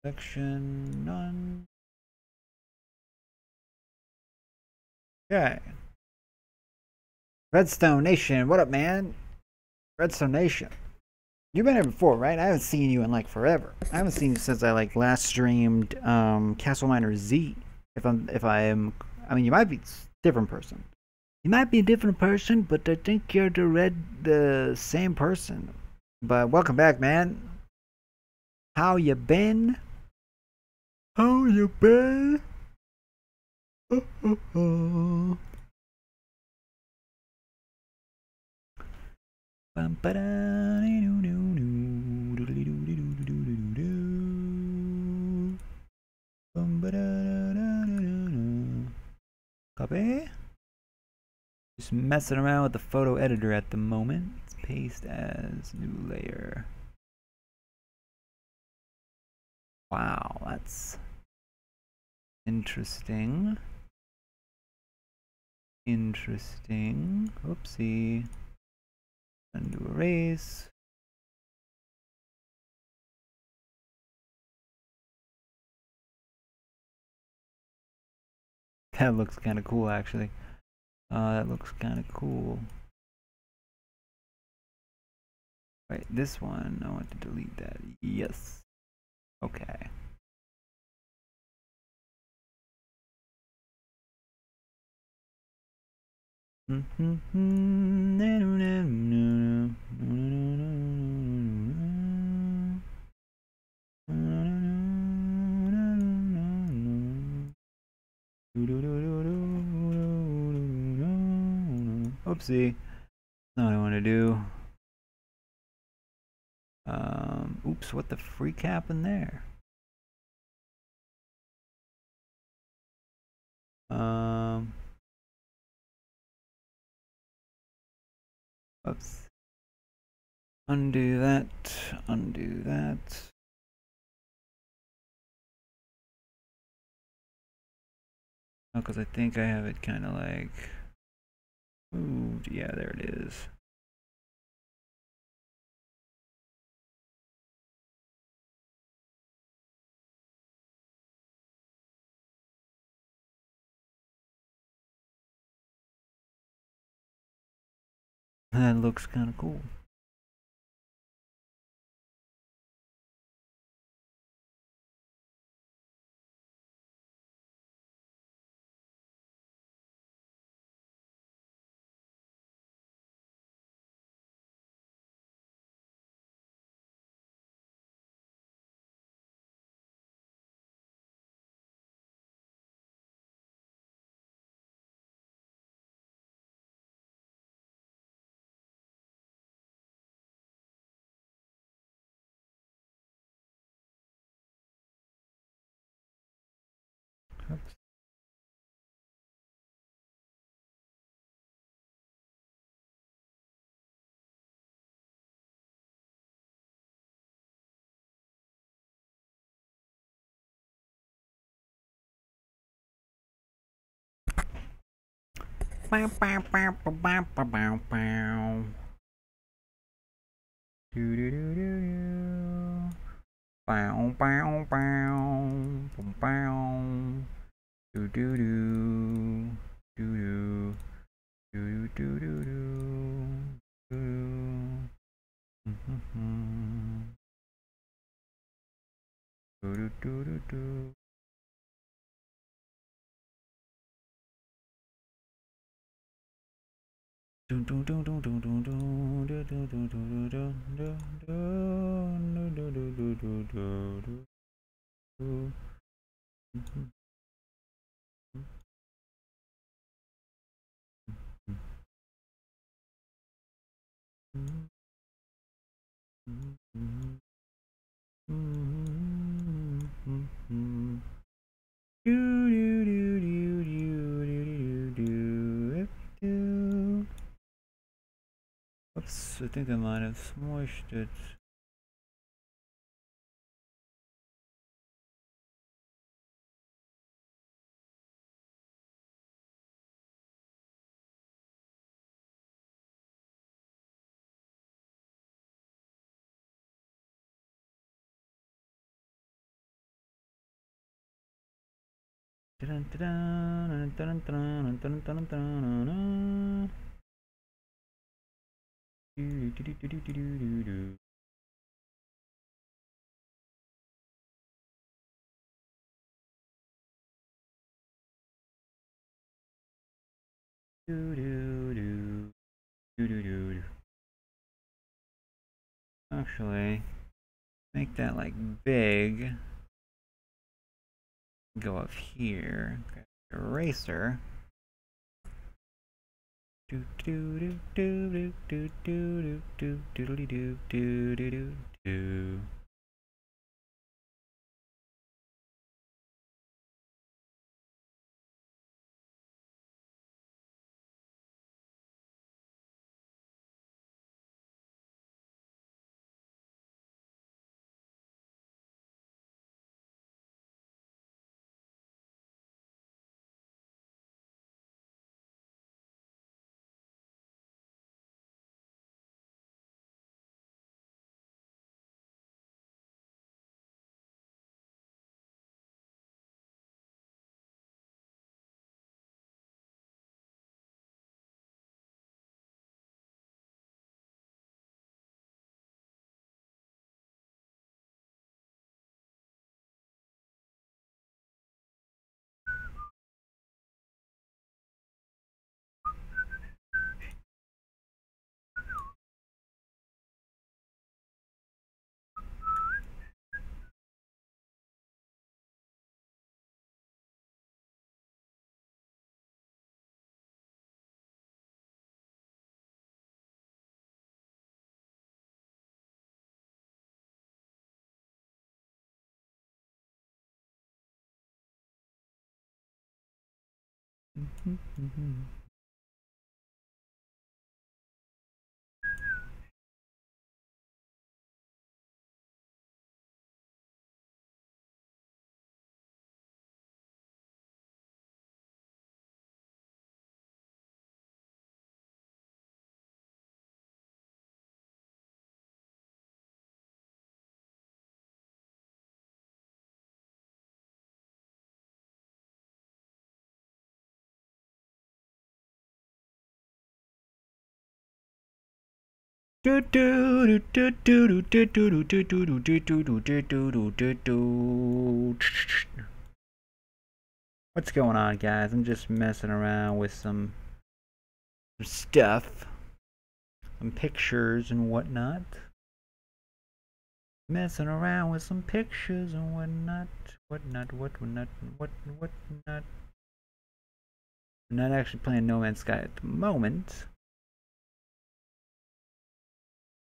Section none. Okay. Redstone Nation, what up, man? Redstone Nation. You've been here before, right? I haven't seen you in like forever. I haven't seen you since I like last streamed Castle Miner Z. I mean, you might be a different person. You might be a different person, but I think you're the same person. But welcome back, man. How you been? How you been? Copy. Just messing around with the photo editor at the moment. Let's paste as new layer. Wow, that's interesting. Interesting. Oopsie. Undo erase. That looks kind of cool, actually. That looks kind of cool. Wait, this one, I want to delete that. Yes. Okay. Oopsie. Not what I want to do. Oops, what the freak happened there? Oops. Undo that. Undo that. Oh, because I think I have it kind of like moved. Yeah, there it is. That looks kind of cool. Oops. Bow, bow, bow, bow, bow, bow, bow, bow. Do do do do do. Bow, bow, bow, bow, bow. Do do do. Do do. Do do do do do. Do do do do do. Dun dun dun dun dun dun dun dun dun dun dun dun dun dun dun. Oops, I think I might have smushed it. Actually, make that like big. Go up here. Okay. Eraser. Do do do do do do do do do do do do do do. What's going on, guys? I'm just messing around with some stuff, some pictures and whatnot. Messing around with some pictures and whatnot. Whatnot. I'm not actually playing No Man's Sky at the moment.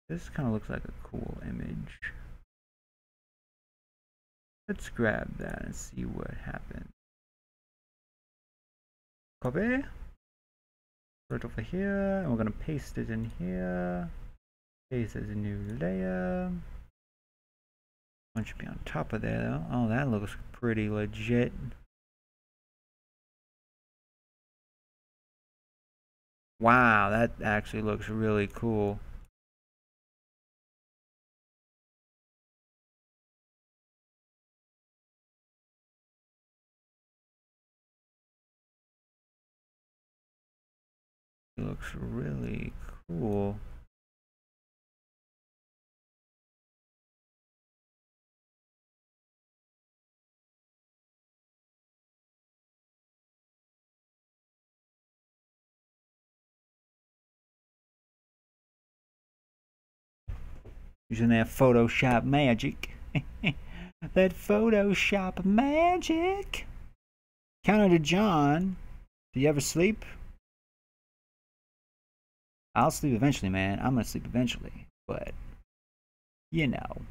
This kind of looks like a cool image. Let's grab that and see what happens. Copy. Right over here, and we're gonna paste it in here. Paste as a new layer. One should be on top of there though. Oh, that looks pretty legit. Wow, that actually looks really cool. It looks really cool. Using that Photoshop magic. That Photoshop magic. Counter to John. Do you ever sleep? I'll sleep eventually, man. I'm gonna sleep eventually. But, you know.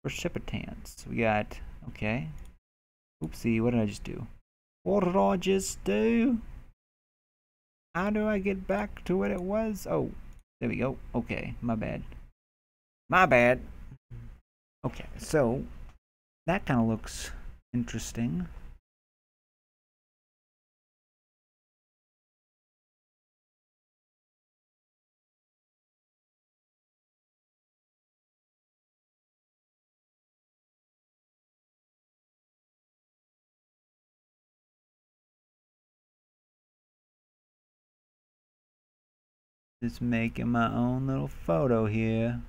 Precipitants. We got, okay. Oopsie, what did I just do? What did I just do? How do I get back to what it was? Oh, there we go. Okay, my bad. My bad. Okay, so that kind of looks interesting. Just making my own little photo here.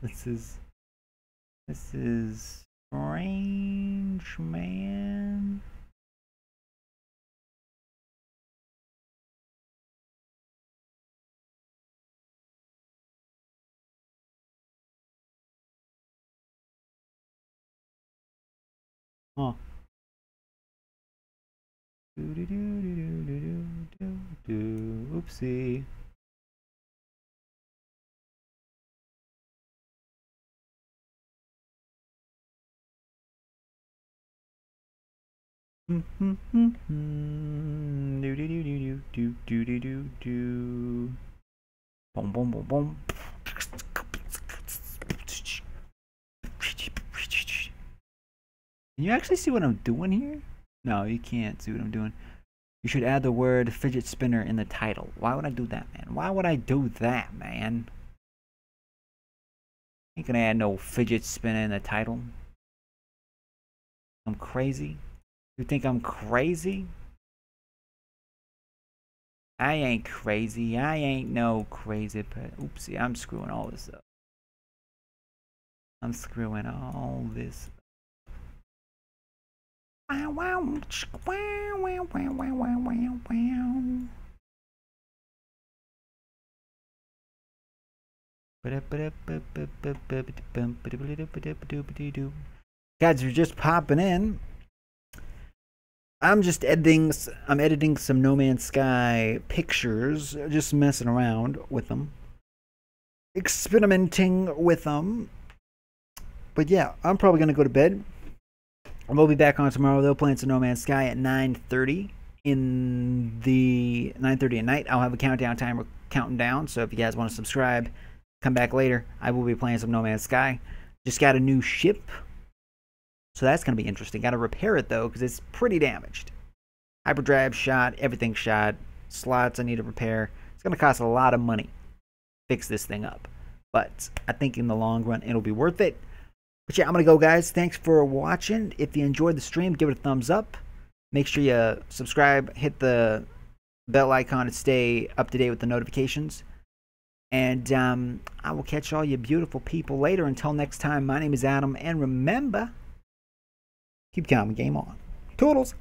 This is strange, man. Huh. Oopsie. Do do do do do do do do do. Boom boom boom boom. Can you actually see what I'm doing here? No, you can't see what I'm doing. You should add the word fidget spinner in the title. Why would I do that, man? Why would I do that, man? Ain't gonna add no fidget spinner in the title. I'm crazy? You think I'm crazy? I ain't crazy. I ain't no crazy person. Oopsie, I'm screwing all this up. I'm screwing all this up. Wow, wow, wow, wow, wow, wow, wow, wow. Guys, you're just popping in. I'm editing some No Man's Sky pictures, just messing around with them, experimenting with them. But yeah, I'm probably gonna go to bed. We'll be back on tomorrow though, playing some No Man's Sky at 9:30 in the 9:30 at night. I'll have a countdown timer counting down. So if you guys want to subscribe, come back later. I will be playing some No Man's Sky. Just got a new ship, so that's gonna be interesting. Got to repair it though because it's pretty damaged. Hyperdrive shot, everything shot. Slots I need to repair. It's gonna cost a lot of money to fix this thing up, but I think in the long run it'll be worth it. But yeah, I'm going to go, guys. Thanks for watching. If you enjoyed the stream, give it a thumbs up. Make sure you subscribe, hit the bell icon to stay up to date with the notifications. And I will catch all you beautiful people later. Until next time, my name is Adam. And remember, keep calm and game on. Toodles.